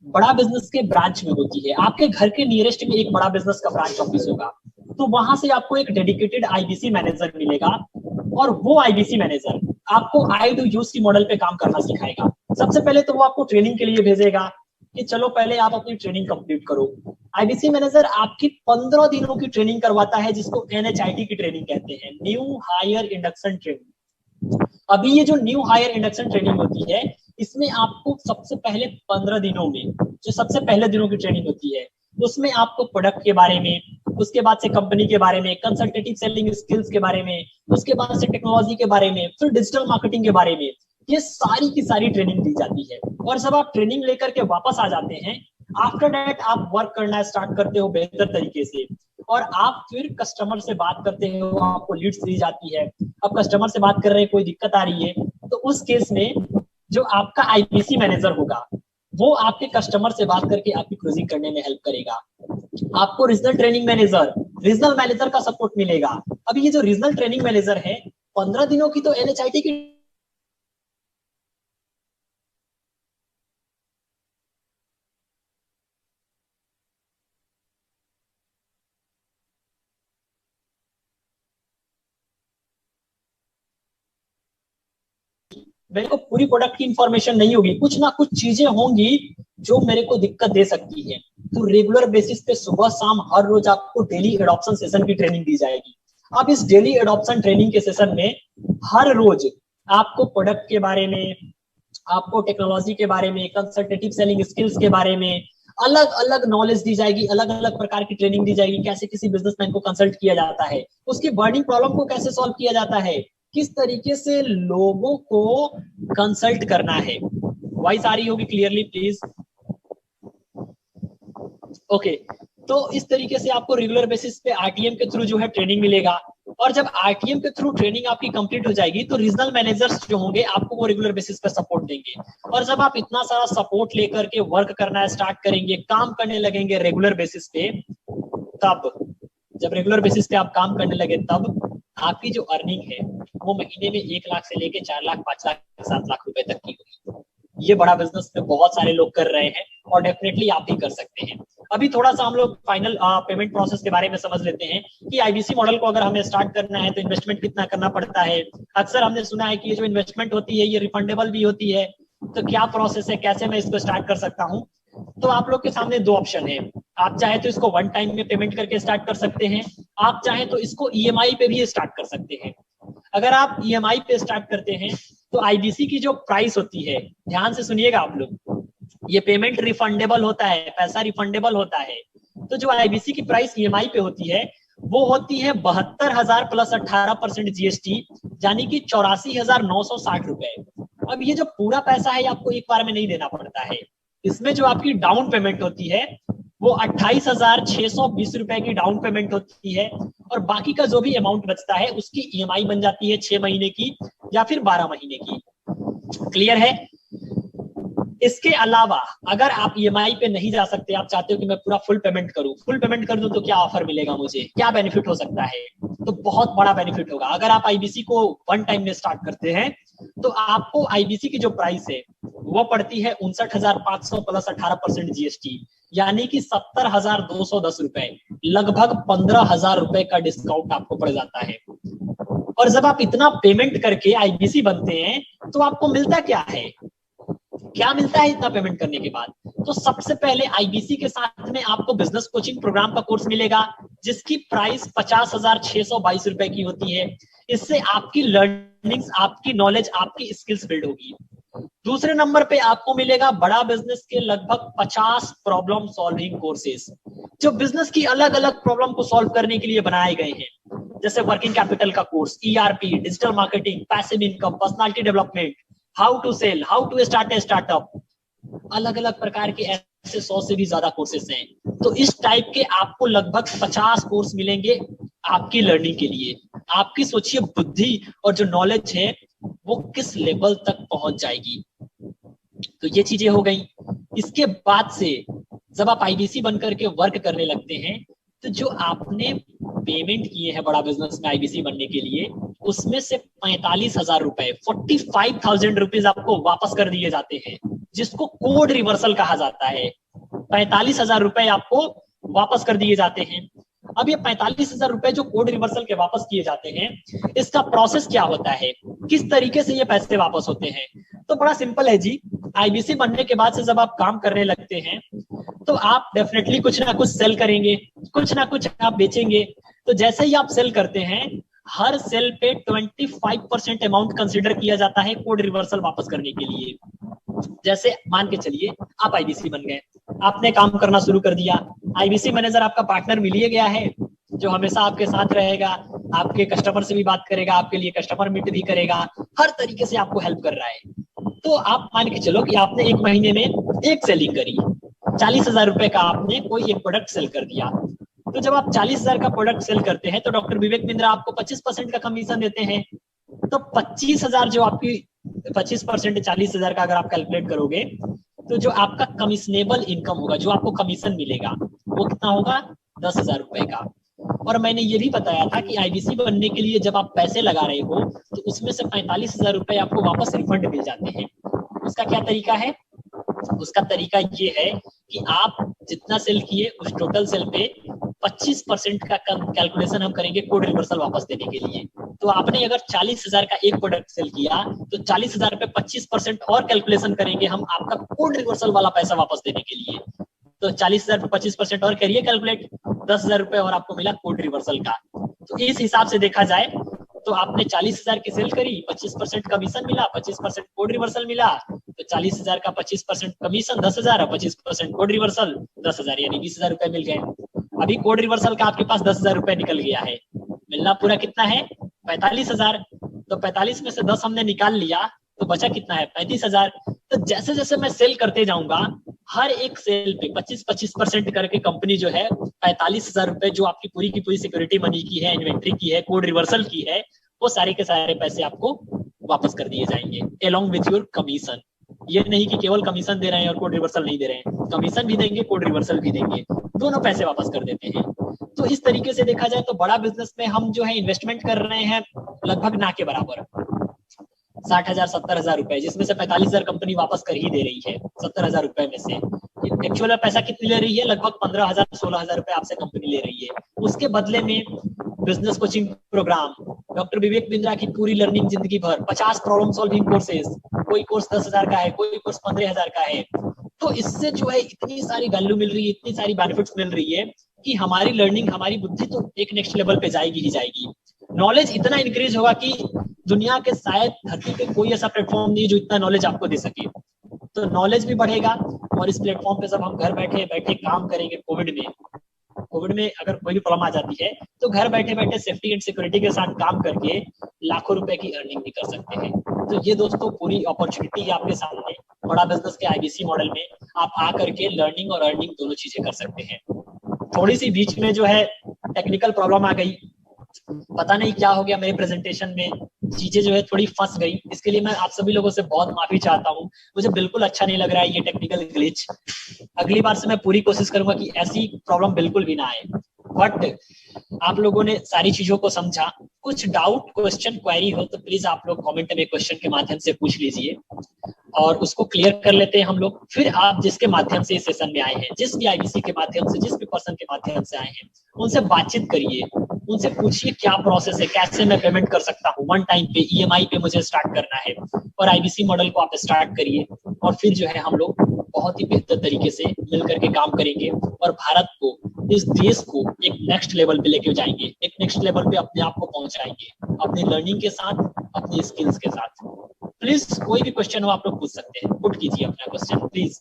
बड़ा बिजनेस के ब्रांच में होती है, आपके घर के नियरेस्ट में एक बड़ा बिजनेस का ब्रांच ऑफिस होगा, तो वहां से आपको एक डेडिकेटेड आईबीसी मैनेजर मिलेगा और वो आईबीसी मैनेजर आपको आई डू यूज की मॉडल पे काम करना सिखाएगा। सबसे पहले तो वो आपको ट्रेनिंग के लिए भेजेगा कि चलो पहले आप अपनी ट्रेनिंग कंप्लीट करो। आईबीसी मैनेजर आपकी 15 दिनों की ट्रेनिंग करवाता है जिसको एनएचआईटी की ट्रेनिंग कहते हैं, न्यू हायर इंडक्शन ट्रेनिंग। अभी ये जो न्यू हायर इंडक्शन ट्रेनिंग होती है इसमें आपको सबसे पहले 15 दिनों में, जो सबसे पहले दिनों की ट्रेनिंग होती है उसमें आपको प्रोडक्ट के बारे में, उसके बाद से कंपनी के बारे में, कंसल्टेटिव सेलिंग स्किल्स के बारे में, उसके बाद से टेक्नोलॉजी के बारे में, फिर डिजिटल मार्केटिंग के बारे में, ये सारी की सारी ट्रेनिंग दी जाती है। और जब आप ट्रेनिंग लेकर के वापस आ जाते हैं, आफ्टर दैट आप वर्क करना स्टार्ट करते हो बेहतर तरीके से और आप फिर कस्टमर से बात करते हो, आपको लीड्स दी जाती है। अब कस्टमर से बात कर रहे हैं, कोई दिक्कत आ रही है, तो उस केस में जो आपका आईपीसी मैनेजर होगा वो आपके कस्टमर से बात करके आपकी क्लोजिंग करने में हेल्प करेगा। आपको रीजनल मैनेजर का सपोर्ट मिलेगा। अभी ये जो रीजनल ट्रेनिंग मैनेजर है 15 दिनों की तो एनएचआईटी की मेरे को पूरी प्रोडक्ट की इंफॉर्मेशन नहीं होगी, कुछ ना कुछ चीजें होंगी जो मेरे को दिक्कत दे सकती है। तो रेगुलर बेसिस पे सुबह शाम हर रोज आपको डेली एडॉप्शन सेशन की ट्रेनिंग दी जाएगी। अब इस डेली एडॉप्शन ट्रेनिंग के सेशन में हर रोज आपको प्रोडक्ट के बारे में, आपको टेक्नोलॉजी के बारे में, कंसल्टेटिव सेलिंग स्किल्स के बारे में अलग अलग नॉलेज दी जाएगी, अलग अलग प्रकार की ट्रेनिंग दी जाएगी। कैसे किसी बिजनेसमैन को कंसल्ट किया जाता है, उसकी बर्निंग प्रॉब्लम को कैसे सॉल्व किया जाता है, किस तरीके से लोगों को कंसल्ट करना है। वॉइस आ रही होगी क्लियरली प्लीज? ओके तो इस तरीके से आपको रेगुलर बेसिस पे आरटीएम के थ्रू जो है ट्रेनिंग मिलेगा। और जब आरटीएम के थ्रू ट्रेनिंग आपकी कंप्लीट हो जाएगी तो रीजनल मैनेजर्स जो होंगे आपको वो रेगुलर बेसिस पे सपोर्ट देंगे। और जब आप इतना सारा सपोर्ट लेकर के वर्क करना स्टार्ट करेंगे, काम करने लगेंगे रेगुलर बेसिस पे, तब जब रेगुलर बेसिस पे आप काम करने लगे तब आपकी जो अर्निंग है वो महीने में 1 लाख से लेके 4 लाख 5 लाख 7 लाख रुपए तक की होगी। ये बड़ा बिजनेस में बहुत सारे लोग कर रहे हैं और डेफिनेटली आप भी कर सकते हैं। अभी थोड़ा सा हम लोग फाइनल पेमेंट प्रोसेस के बारे में समझ लेते हैं कि आईबीसी मॉडल को अगर हमें स्टार्ट करना है तो इन्वेस्टमेंट कितना करना पड़ता है। अक्सर हमने सुना है कि ये जो इन्वेस्टमेंट होती है ये रिफंडेबल भी होती है, तो क्या प्रोसेस है, कैसे मैं इसको स्टार्ट कर सकता हूँ? तो आप लोग के सामने 2 ऑप्शन है। आप चाहे तो इसको वन टाइम में पेमेंट करके स्टार्ट कर सकते हैं, आप चाहे तो इसको ईएमआई पे भी स्टार्ट कर सकते हैं। अगर आप ईएमआई पे स्टार्ट करते हैं तो आईबीसी की जो प्राइस होती है, ध्यान से सुनिएगा आप लोग, ये पेमेंट रिफंडेबल होता है, पैसा रिफंडेबल होता है। तो जो आईबीसी की प्राइस ईएमआई पे होती है वो होती है 72,000 प्लस 18% जीएसटी, यानी कि 84,960 रुपए। अब ये जो पूरा पैसा है आपको एक बार में नहीं देना पड़ता है। इसमें जो आपकी डाउन पेमेंट होती है वो 28,620 रुपए की डाउन पेमेंट होती है और बाकी का जो भी अमाउंट बचता है उसकी ईएमआई बन जाती है 6 महीने की या फिर 12 महीने की। क्लियर है? इसके अलावा अगर आप ईएमआई पे नहीं जा सकते, आप चाहते हो कि मैं पूरा फुल पेमेंट कर दूं, तो क्या ऑफर मिलेगा मुझे, क्या बेनिफिट हो सकता है? तो बहुत बड़ा बेनिफिट होगा। अगर आप आईबीसी को वन टाइम में स्टार्ट करते हैं तो आपको आईबीसी की जो प्राइस है वो पड़ती है 59,500 प्लस 18% जीएसटी, यानी कि 70,210 रुपए, लगभग 15,000 रुपए का डिस्काउंट आपको पड़ जाता है। और जब आप इतना पेमेंट करके आईबीसी बनते हैं तो आपको मिलता क्या है, क्या मिलता है इतना पेमेंट करने के बाद? तो सबसे पहले आईबीसी के साथ में आपको बिजनेस कोचिंग प्रोग्राम का कोर्स मिलेगा, जिसकी प्राइस 50,622 रुपए की होती है। इससे आपकी लर्निंग, आपकी नॉलेज, आपकी स्किल्स बिल्ड होगी। दूसरे नंबर पे आपको मिलेगा बड़ा बिजनेस के लगभग 50 प्रॉब्लम सॉल्विंग कोर्सेज, जो बिजनेस की अलग अलग प्रॉब्लम को सॉल्व करने के लिए बनाए गए हैं, जैसे वर्किंग कैपिटल का course, ERP, digital marketing, passive income, personality development, how to sell, how to start a startup, अलग अलग प्रकार के ऐसे 100 से भी ज्यादा कोर्सेस हैं। तो इस टाइप के आपको लगभग 50 कोर्स मिलेंगे आपकी लर्निंग के लिए। आपकी सोचिए बुद्धि और जो नॉलेज है वो किस लेवल तक पहुंच जाएगी। तो ये चीजें हो गई। इसके बाद से जब आप आईबीसी बनकर के वर्क करने लगते हैं तो जो आपने पेमेंट किए हैं बड़ा बिजनेस में आईबीसी बनने के लिए, उसमें से 45,000 रुपए, 45,000 रुपीज आपको वापस कर दिए जाते हैं, जिसको कोड रिवर्सल कहा जाता है। 45,000 रुपए आपको वापस कर दिए जाते हैं। अब ये 45,000 रुपए जो कोड रिवर्सल के वापस किए जाते हैं, इसका प्रोसेस क्या होता है, किस तरीके से ये पैसे वापस होते हैं? तो बड़ा सिंपल है जी। आईबीसी बनने के बाद से जब आप काम करने लगते हैं तो आप डेफिनेटली कुछ ना कुछ सेल करेंगे, कुछ ना कुछ आप बेचेंगे। तो जैसे ही आप सेल करते हैं, हर सेल पे 25% अमाउंट कंसिडर किया जाता है कोड रिवर्सल वापस करने के लिए। जैसे मान के चलिए आप आईबीसी बन गए, आपने काम करना शुरू कर दिया, आईबीसी मैनेजर आपका पार्टनर मिल ही गया है, जो हमेशा आपके साथ रहेगा, आपके कस्टमर से भी बात करेगा, आपके लिए कस्टमर मीट भी करेगा, हर तरीके से आपको हेल्प कर रहा है। तो आप मान के चलो कि आपने एक महीने में एक सेलिंग करी, 40,000 रुपए का आपने कोई एक प्रोडक्ट सेल कर दिया। तो जब आप 40,000 का प्रोडक्ट सेल करते हैं तो डॉक्टर विवेक बिंद्रा आपको 25% का कमीशन देते हैं। तो 25,000 जो आपकी 25% 40,000 का अगर आप कैलकुलेट करोगे तो जो आपका कमीशनेबल इनकम होगा, जो आपको कमीशन मिलेगा, वो कितना होगा? 10,000 रुपए का। और मैंने ये भी बताया था कि आईबीसी बनने के लिए जब आप पैसे लगा रहे हो तो उसमें से 45,000 रुपए आपको वापस रिफंड मिल जाते हैं। उसका क्या तरीका है? उसका तरीका ये है कि आप जितना सेल किए उस टोटल सेल पे 25% का कैलकुलेशन हम करेंगे कोड रिवर्सल वापस देने के लिए। तो आपने अगर 40,000 का एक प्रोडक्ट सेल किया तो 40,000 पे 25% और कैलकुलेशन करेंगे हम आपका कोड रिवर्सल वाला पैसा वापस देने के लिए। तो 40,000 पे 25% और करिए कैलकुलेट, 10,000 रुपए और आपको मिला कोड रिवर्सल का। तो इस हिसाब से देखा जाए तो आपने 40,000 की सेल करी, 25% कमीशन मिला, 25% कोड रिवर्सल मिला, तो 40,000 का 25% कमीशन 10,000 और 25% कोड रिवर्सल 10,000, यानी 20,000 रुपए मिल गए। अभी कोड रिवर्सल का आपके पास 10,000 रुपए निकल गया है, मिलना पूरा कितना है? 45,000। तो 45 में से 10 हमने निकाल लिया तो बचा कितना है? 35,000। तो जैसे जैसे मैं सेल करते जाऊंगा, हर एक सेल पे 25% करके कंपनी जो है 45,000 रुपए जो आपकी पूरी की पूरी सिक्योरिटी मनी की है, इन्वेंट्री की है, कोड रिवर्सल की है, वो सारे के सारे पैसे आपको वापस कर दिए जाएंगे along with your कमीशन। ये नहीं कि केवल कमीशन दे रहे हैं और कोड रिवर्सल नहीं दे रहे हैं, कमीशन भी देंगे, कोड रिवर्सल भी देंगे, दोनों पैसे वापस कर देते हैं। तो इस तरीके से देखा जाए तो बड़ा बिजनेस में हम जो है इन्वेस्टमेंट कर रहे हैं लगभग ना के बराबर, 60,000 70,000 रुपए, जिसमें से 45,000 कंपनी वापस कर ही दे रही है 70,000 रुपए में से। एक्चुअल पैसा कितनी ले रही है? लगभग 15,000 16,000 रुपए आपसे कंपनी ले रही है। उसके बदले में business coaching programme, doctor Vivek Bindra की पूरी लर्निंग जिंदगी भर, 50 प्रॉब्लम सॉल्विंग कोर्सेज, कोई कोर्स 10,000 का है, कोई कोर्स 15,000 का है। तो इससे जो है इतनी सारी वैल्यू मिल रही है, इतनी सारी बेनिफिट्स मिल रही है कि हमारी लर्निंग, हमारी बुद्धि तो एक नेक्स्ट लेवल पे जाएगी ही जाएगी। नॉलेज इतना इंक्रीज होगा कि दुनिया के शायद धरती पे कोई ऐसा प्लेटफॉर्म नहीं है जो इतना नॉलेज आपको दे सके। तो नॉलेज भी बढ़ेगा और इस प्लेटफॉर्म पे जब हम घर बैठे बैठे काम करेंगे, कोविड में अगर कोई भी प्रॉब्लम आ जाती है तो घर बैठे बैठे सेफ्टी एंड सिक्योरिटी के साथ काम करके लाखों रुपए की अर्निंग भी कर सकते हैं। तो ये दोस्तों पूरी अपॉर्चुनिटी है आपके सामने। बड़ा बिजनेस के आईबीसी मॉडल में आप आ करके लर्निंग और अर्निंग दोनों चीजें कर सकते हैं। थोड़ी सी बीच में जो है टेक्निकल प्रॉब्लम आ गई, पता नहीं क्या हो गया मेरे प्रेजेंटेशन में, चीजें जो है थोड़ी फंस गई, इसके लिए मैं आप सभी लोगों से बहुत माफी चाहता हूँ। मुझे बिल्कुल अच्छा नहीं लग रहा है ये टेक्निकल ग्लिच। अगली बार से मैं पूरी कोशिश करूंगा कि ऐसी प्रॉब्लम बिल्कुल भी ना आए। बट आप लोगों ने सारी चीजों को समझा। कुछ डाउट, क्वेश्चन, क्वेरी हो तो प्लीज आप लोग कमेंट में क्वेश्चन के माध्यम से पूछ लीजिए और उसको क्लियर कर लेते हैं हम लोग। फिर आप जिसके माध्यम से इस सेशन में आए हैं, जिस भी आईबीसी के माध्यम से, जिस भी पर्सन के माध्यम से आए हैं, उनसे बातचीत करिए, उनसे पूछिए क्या प्रोसेस है, कैसे मैं पेमेंट कर सकता हूँ, वन टाइम पे, ईएमआई पे मुझे स्टार्ट करना है, और आईबीसी मॉडल को आप स्टार्ट करिए। और फिर जो है हम लोग बहुत ही बेहतर तरीके से मिलकर के काम करेंगे और भारत को, इस देश को एक नेक्स्ट लेवल पे लेके जाएंगे, एक नेक्स्ट लेवल पे अपने आप को पहुंचाएंगे, अपनी लर्निंग के साथ, अपनी स्किल्स के साथ। प्लीज कोई भी क्वेश्चन हो आप लोग पूछ सकते हैं, पुट कीजिए अपना question please.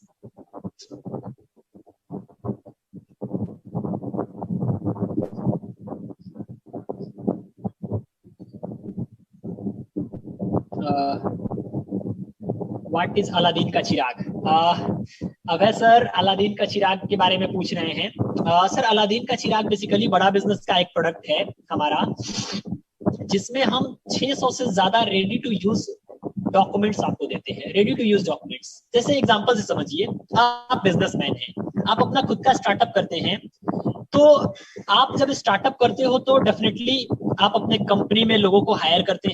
What is Aladdin का चिराग? अभय सर अलादीन का चिराग के बारे में पूछ रहे हैं। सर अलादीन का चिराग बेसिकली बड़ा बिजनेस का एक प्रोडक्ट है हमारा, जिसमें हम 600 से ज्यादा रेडी टू यूज डॉक्यूमेंट्स आपको देते हैं। रेडी टू यूज डॉक्यूमेंट्स, जैसे एग्जांपल से समझिए, आप बिजनेसमैन हैं, आप अपना खुद का स्टार्टअप करते हैं, तो आप जब स्टार्टअप करते हो तो डेफिनेटली आप अपने कंपनी में लोगों को हायर करते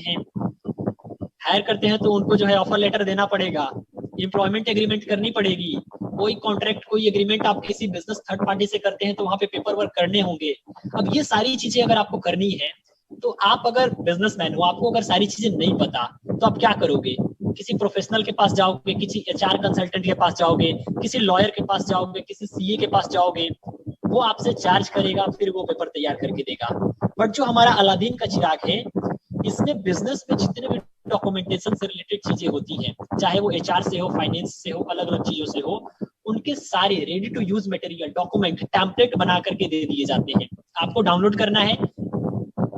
हैं तो उनको जो है ऑफर लेटर देना पड़ेगा, एम्प्लॉयमेंट एग्रीमेंट करनी पड़ेगी, कोई कॉन्ट्रैक्ट, कोई एग्रीमेंट आप किसी बिजनेस थर्ड पार्टी से करते हैं तो वहां पे पेपर वर्क करने होंगे। अब ये सारी चीजें अगर आपको करनी है तो आप अगर बिजनेसमैन हो, आपको अगर सारी चीजें नहीं पता तो आप क्या करोगे? किसी प्रोफेशनल के पास जाओगे, किसी एचआर कंसल्टेंट के पास जाओगे, किसी लॉयर के पास जाओगे, किसी सीए के पास जाओगे, वो आपसे चार्ज करेगा, फिर वो पेपर तैयार करके देगा। बट जो हमारा अलादीन का चिराग है, इसमें बिजनेस में जितने भी डॉक्यूमेंटेशन से रिलेटेड चीजें होती हैं, चाहे वो एचआर से हो, फाइनेंस से हो, अलग अलग चीजों से हो, उनके सारे ready to use material, document, template बना करके दे दिए जाते हैं। आपको डाउनलोड करना है,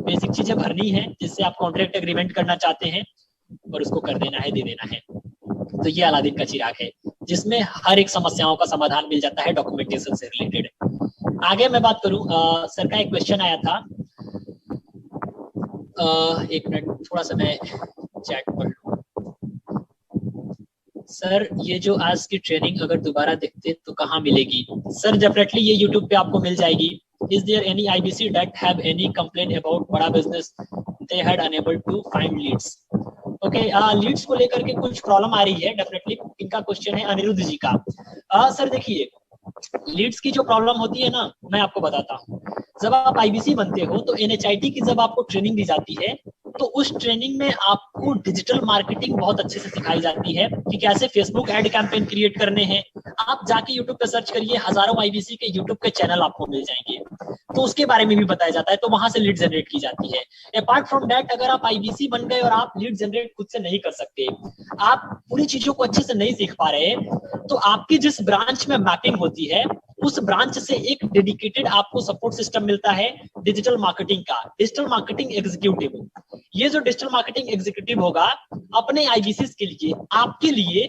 बेसिक चीजें भरनी है जिससे आप कॉन्ट्रैक्ट एग्रीमेंट करना चाहते हैं, और उसको कर देना है, दे देना है। तो ये अलादीन का चिराग है, जिसमें हर एक समस्याओं का समाधान मिल जाता है डॉक्यूमेंटेशन से रिलेटेड। आगे मैं बात करूं, सर का एक क्वेश्चन आया था, एक मिनट, थोड़ा सा मैं चैट पढ़ लूं। सर ये जो आज की ट्रेनिंग अगर दोबारा देखते तो कहाँ मिलेगी? सर डेफिनेटली ये यूट्यूब पे आपको मिल जाएगी। Is there any IBC that have any complaint about बड़ा business they had unable to find leads? Okay, leads को लेकर के कुछ प्रॉब्लम आ रही है डेफिनेटली। इनका क्वेश्चन है अनिरुद्ध जी का। सर देखिए, लीड्स की जो प्रॉब्लम होती है ना, मैं आपको बताता हूँ। जब आप आईबीसी बनते हो तो एनएचआईटी की जब आपको ट्रेनिंग दी जाती है तो उस ट्रेनिंग में आपको डिजिटल मार्केटिंग बहुत अच्छे से सिखाई जाती है कि कैसे फेसबुक एड कैंपेन क्रिएट करने हैं। आप जाके यूट्यूब पे सर्च करिए, हजारों आईबीसी के यूट्यूब के चैनल आपको मिल जाएंगे, तो उसके बारे में भी बताया जाता है, तो वहां से लीड जनरेट की जाती है। अपार्ट फ्रॉम दैट, अगर आप आईबीसी बन गए और आप लीड जनरेट खुद से नहीं कर सकते, आप पूरी चीजों को अच्छे से नहीं सीख पा रहे, तो आपकी जिस ब्रांच में मैपिंग होती है उस ब्रांच से एक डेडिकेटेड आपको सपोर्ट सिस्टम मिलता है डिजिटल मार्केटिंग का, डिजिटल मार्केटिंग एग्जीक्यूटिव। ये जो डिजिटल मार्केटिंग एग्जीक्यूटिव होगा अपने आईबीसी के लिए, आपके लिए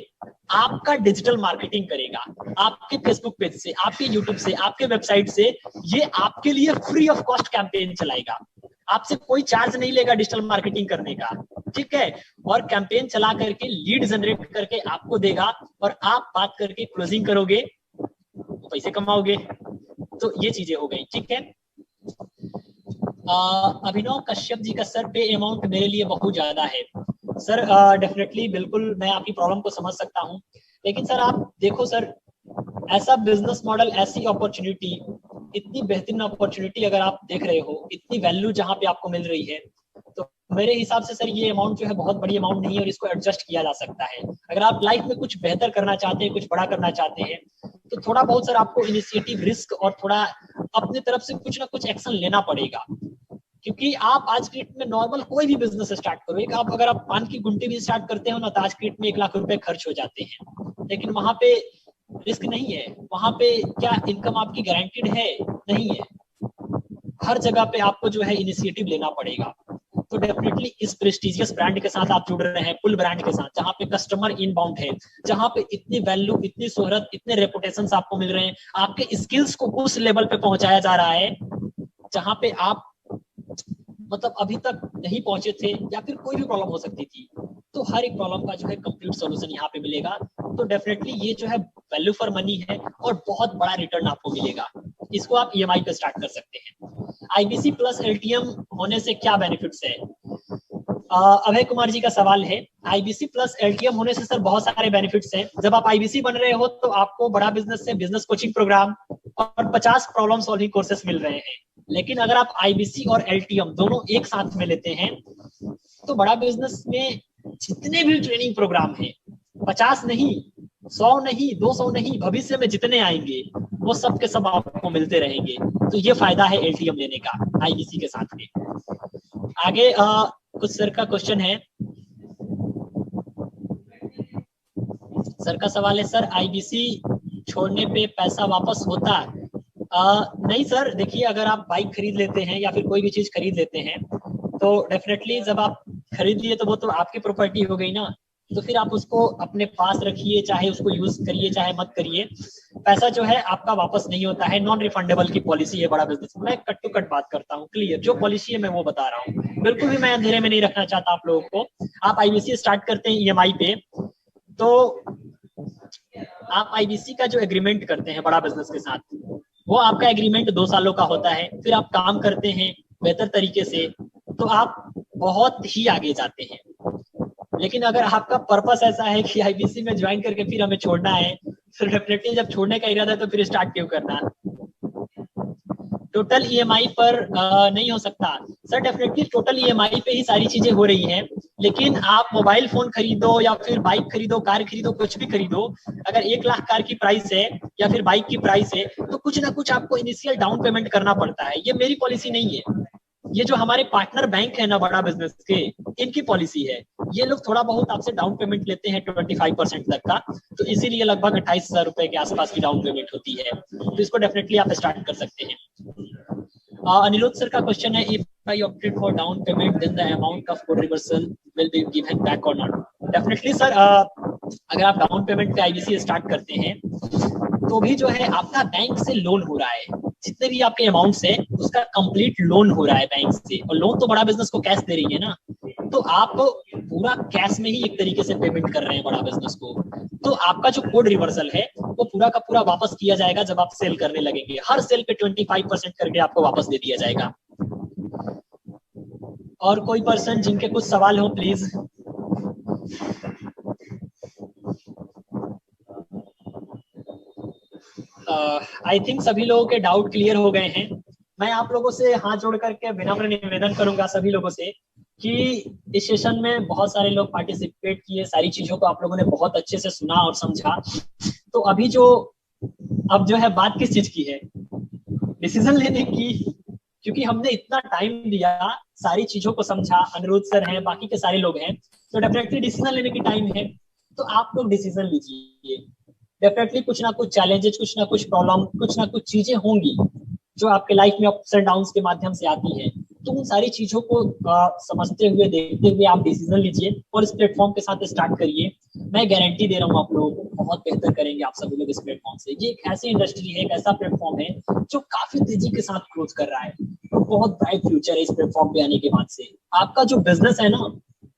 आपका डिजिटल मार्केटिंग करेगा, आपके फेसबुक पेज से, आपके यूट्यूब से, आपके वेबसाइट से, ये आपके लिए फ्री ऑफ कॉस्ट कैंपेन चलाएगा। आपसे कोई चार्ज नहीं लेगा डिजिटल मार्केटिंग करने का, ठीक है? और कैंपेन चला करके लीड जनरेट करके आपको देगा और आप बात करके क्लोजिंग करोगे, पैसे कमाओगे। तो ये चीजें हो गई, ठीक है? अभिनव कश्यप जी का, सर पे अमाउंट मेरे लिए बहुत ज्यादा है। सर डेफिनेटली, बिल्कुल मैं आपकी प्रॉब्लम को समझ सकता हूँ, लेकिन सर आप देखो सर, ऐसा बिजनेस मॉडल, ऐसी अपॉर्चुनिटी, इतनी बेहतरीन अपॉर्चुनिटी अगर आप देख रहे हो, इतनी वैल्यू जहाँ पे आपको मिल रही है, तो मेरे हिसाब से सर ये अमाउंट जो है बहुत बड़ी अमाउंट नहीं है और इसको एडजस्ट किया जा सकता है। अगर आप लाइफ में कुछ बेहतर करना चाहते हैं, कुछ बड़ा करना चाहते हैं, तो थोड़ा बहुत सर आपको इनिशिएटिव, रिस्क और थोड़ा अपने तरफ से कुछ ना कुछ एक्शन लेना पड़ेगा। क्योंकि आप आज की डेट में नॉर्मल कोई भी बिजनेस स्टार्ट करो, एक आप अगर आप पान की गुंटी भी स्टार्ट करते हो ना, तो आज की डेट में 1 लाख रुपए खर्च हो जाते हैं, लेकिन वहां पे रिस्क नहीं है। वहां पे क्या इनकम आपकी गारंटीड है? नहीं है। हर जगह पे आपको जो है इनिशिएटिव लेना पड़ेगा। तो डेफिनेटली इस प्रेस्टिजियस ब्रांड के साथ आप जुड़ रहे हैं, पुल ब्रांड के साथ, जहाँ पे कस्टमर इनबाउंड है, जहाँ पे इतनी वैल्यू, इतनी शोहरत, इतने रेपुटेशन आपको मिल रहे हैं, आपके स्किल्स को उस लेवल पे पहुंचाया जा रहा है जहाँ पे आप मतलब अभी तक नहीं पहुंचे थे, या फिर कोई भी प्रॉब्लम हो सकती थी, तो हर एक प्रॉब्लम का जो है कंप्लीट सॉल्यूशन यहाँ पे मिलेगा। तो डेफिनेटली ये जो है वैल्यू फॉर मनी है और बहुत बड़ा रिटर्न आपको मिलेगा। इसको आप ईएमआई पे स्टार्ट कर सकते हैं। आईबीसी प्लस एलटीएम होने से क्या बेनिफिट्स है? अभय कुमार जी का सवाल है, आईबीसी प्लस एलटीएम होने से सर बहुत सारे बेनिफिट्स हैं। जब आप आईबीसी बन रहे हो तो आपको बड़ा बिजनेस से बिजनेस कोचिंग प्रोग्राम और 50 प्रॉब्लम सॉल्विंग कोर्सेस मिल रहे हैं। लेकिन अगर आप आईबीसी और एलटीएम दोनों एक साथ में लेते हैं तो बड़ा बिजनेस में जितने भी ट्रेनिंग प्रोग्राम हैं, 50 नहीं, 100 नहीं, 200 नहीं, भविष्य में जितने आएंगे वो सब के सब आपको मिलते रहेंगे। तो ये फायदा है एलटीएम लेने का आईबीसी के साथ में। आगे कुछ सर का क्वेश्चन है। सर का सवाल है, सर आईबीसी छोड़ने पे पैसा वापस होता है? नहीं सर, देखिए अगर आप बाइक खरीद लेते हैं या फिर कोई भी चीज खरीद लेते हैं तो डेफिनेटली जब आप खरीद लिए तो वो तो आपकी प्रॉपर्टी हो गई ना, तो फिर आप उसको अपने पास रखिए, चाहे उसको यूज करिए चाहे मत करिए, पैसा जो है आपका वापस नहीं होता है। नॉन रिफंडेबल की पॉलिसी है बड़ा बिजनेस। मैं कट टू कट बात करता हूँ, क्लियर जो पॉलिसी है मैं वो बता रहा हूँ, बिल्कुल भी मैं अंधेरे में नहीं रखना चाहता आप लोगों को। आप आईबीसी स्टार्ट करते हैं ईएमआई पे, तो आप आईबीसी का जो एग्रीमेंट करते हैं बड़ा बिजनेस के साथ, वो आपका एग्रीमेंट 2 सालों का होता है। फिर आप काम करते हैं बेहतर तरीके से तो आप बहुत ही आगे जाते हैं। लेकिन अगर आपका पर्पस ऐसा है कि आईबीसी में ज्वाइन करके फिर हमें छोड़ना है, फिर डेफिनेटली जब छोड़ने का इरादा है तो फिर स्टार्ट क्यों करना? टोटल ईएमआई पर नहीं हो सकता सर। डेफिनेटली टोटल ईएमआई पे ही सारी चीजें हो रही हैं, लेकिन आप मोबाइल फोन खरीदो या फिर बाइक खरीदो, कार खरीदो, कुछ भी खरीदो, अगर 1 लाख कार की प्राइस है या फिर बाइक की प्राइस है तो कुछ ना कुछ आपको इनिशियल डाउन पेमेंट करना पड़ता है। ये मेरी पॉलिसी नहीं है, ये जो हमारे पार्टनर बैंक है ना बड़ा बिजनेस के, इनकी पॉलिसी है। ये लोग थोड़ा बहुत आपसे डाउन पेमेंट लेते हैं 25% तक का, तो इसीलिए लगभग 28,000 रुपए के आसपास की डाउन पेमेंट होती है। तो इसको डेफिनेटली आप स्टार्ट कर सकते हैं। अनिरुद्ध सर का क्वेश्चन है, if I opted for down payment then the amount of code reversal will be given back or not? Definitely sir, अगर आप डाउन पेमेंट पे आईबीसी स्टार्ट करते हैं तो भी जो है आपका बैंक से लोन हो रहा है, जितने भी आपके अमाउंट्स है उसका कंप्लीट लोन हो रहा है बैंक से, और लोन तो बड़ा बिजनेस को कैश दे रही है ना, तो आप पूरा कैश में ही एक तरीके से पेमेंट कर रहे हैं बड़ा बिजनेस को। तो आपका जो कोड रिवर्सल है वो पूरा का पूरा वापस किया जाएगा जब आप सेल करने लगेंगे। हर सेल पे 25% करके आपको वापस दे दिया जाएगा। और कोई पर्सन जिनके कुछ सवाल हो प्लीज। आई थिंक सभी लोगों के डाउट क्लियर हो गए हैं। मैं आप लोगों से हाथ जोड़ करके विनम्र निवेदन करूंगा सभी लोगों से कि इस सेशन में बहुत सारे लोग पार्टिसिपेट किए, सारी चीजों को आप लोगों ने बहुत अच्छे से सुना और समझा। तो अभी अब जो है बात किस चीज की है? डिसीजन लेने की, क्योंकि हमने इतना टाइम दिया, सारी चीजों को समझा, अनिरुद्ध सर हैं, बाकी के सारे लोग हैं, तो डेफिनेटली डिसीजन लेने की टाइम है। तो आप लोग डिसीजन लीजिए। डेफिनेटली कुछ ना कुछ चैलेंजेस, कुछ ना कुछ प्रॉब्लम, कुछ ना कुछ चीजें होंगी जो आपके लाइफ में अप्स एंड डाउन्स के माध्यम से आती है। तो उन सारी चीजों को समझते हुए, देखते हुए आप डिसीजन लीजिए और इस प्लेटफॉर्म के साथ स्टार्ट करिए। मैं गारंटी दे रहा हूँ आप लोगों को बहुत बेहतर करेंगे आप सभी लोग इस प्लेटफॉर्म से। ये एक ऐसी इंडस्ट्री है, एक ऐसा प्लेटफॉर्म है जो काफी तेजी के साथ ग्रोथ कर रहा है। बहुत ब्राइट फ्यूचर है इस प्लेटफॉर्म पे आने के बाद से। आपका जो बिजनेस है ना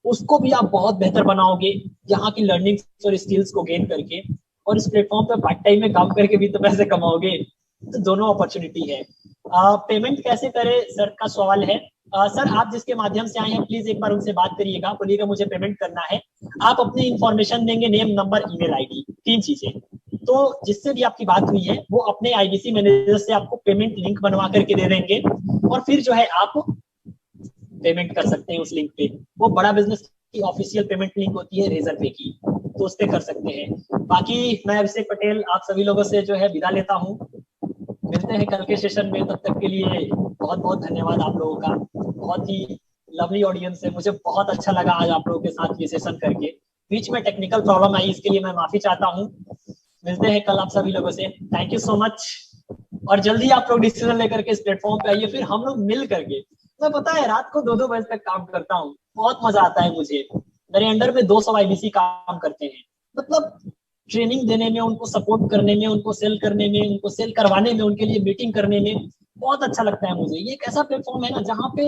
उसको भी आप बहुत बेहतर बनाओगे यहाँ की लर्निंग और स्किल्स को गेन करके, और इस प्लेटफॉर्म पे पार्ट टाइम में काम करके भी तो पैसे कमाओगे। तो दोनों अपॉर्चुनिटी है। पेमेंट कैसे करें सर का सवाल है। सर आप जिसके माध्यम से आए हैं प्लीज एक बार उनसे बात करिएगा, बोलिएगा मुझे पेमेंट करना है। आप अपनी इंफॉर्मेशन देंगे, नेम, नंबर, ईमेल आईडी, 3 चीजें। तो जिससे भी आपकी बात हुई है वो अपने आईबीसी मैनेजर से आपको पेमेंट लिंक बनवा करके दे देंगे, और फिर जो है आप पेमेंट कर सकते हैं उस लिंक पे। वो बड़ा बिजनेस की ऑफिशियल पेमेंट लिंक होती है रेजर पे की, तो उस पे कर सकते हैं। बाकी मैं अभिषेक पटेल आप सभी लोगों से जो है विदा लेता हूँ। मिलते हैं कल के सेशन में, तब तक के लिए बहुत बहुत धन्यवाद आप लोगों का। बहुत ही लवली ऑडियंस है, मुझे बहुत अच्छा लगा आज आप लोगों के साथ ये सेशन करके। बीच में टेक्निकल प्रॉब्लम आई, इसके लिए मैं माफी चाहता हूँ। मिलते हैं कल आप सभी लोगों से। थैंक यू सो मच, और जल्दी आप लोग डिसीजन लेकर के इस प्लेटफॉर्म पे आइए, फिर हम लोग मिल करके। मैं पता है रात को 2-2 बजे तक काम करता हूँ, बहुत मजा आता है मुझे। मेरे अंडर में 200 आईबीसी काम करते हैं, मतलब ट्रेनिंग देने में, उनको सपोर्ट करने में, उनको सेल करने में, उनको सेल करवाने में, उनके लिए मीटिंग करने में बहुत अच्छा लगता है मुझे। ये एक ऐसा प्लेटफॉर्म है ना जहाँ पे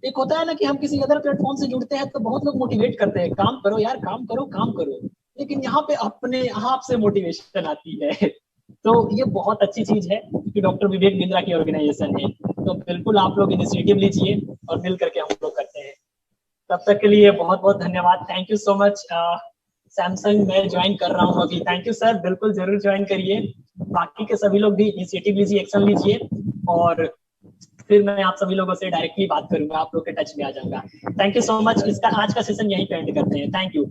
एक होता है ना कि हम किसी अदर प्लेटफॉर्म से जुड़ते हैं तो बहुत लोग मोटिवेट करते हैं, काम करो यार, काम करो काम करो, लेकिन यहाँ पे अपने आप से मोटिवेशन आती है। तो ये बहुत अच्छी चीज है कि डॉक्टर विवेक बिंद्रा की ऑर्गेनाइजेशन है। तो बिल्कुल आप लोग इनिशिएटिव लीजिए और मिल करके हम लोग करते हैं। तब तक के लिए बहुत बहुत धन्यवाद, thank you so much. Samsung मैं ज्वाइन कर रहा हूँ अभी। थैंक यू सर, बिल्कुल जरूर ज्वाइन करिए। बाकी के सभी लोग भी इनिशिएटिव लीजिए, एक्शन लीजिए, और फिर मैं आप सभी लोगों से डायरेक्टली बात करूंगा, आप लोग के टच में आ जाऊंगा। Thank you so much. इसका आज का सेशन यहीं पे एंड करते हैं। Thank you.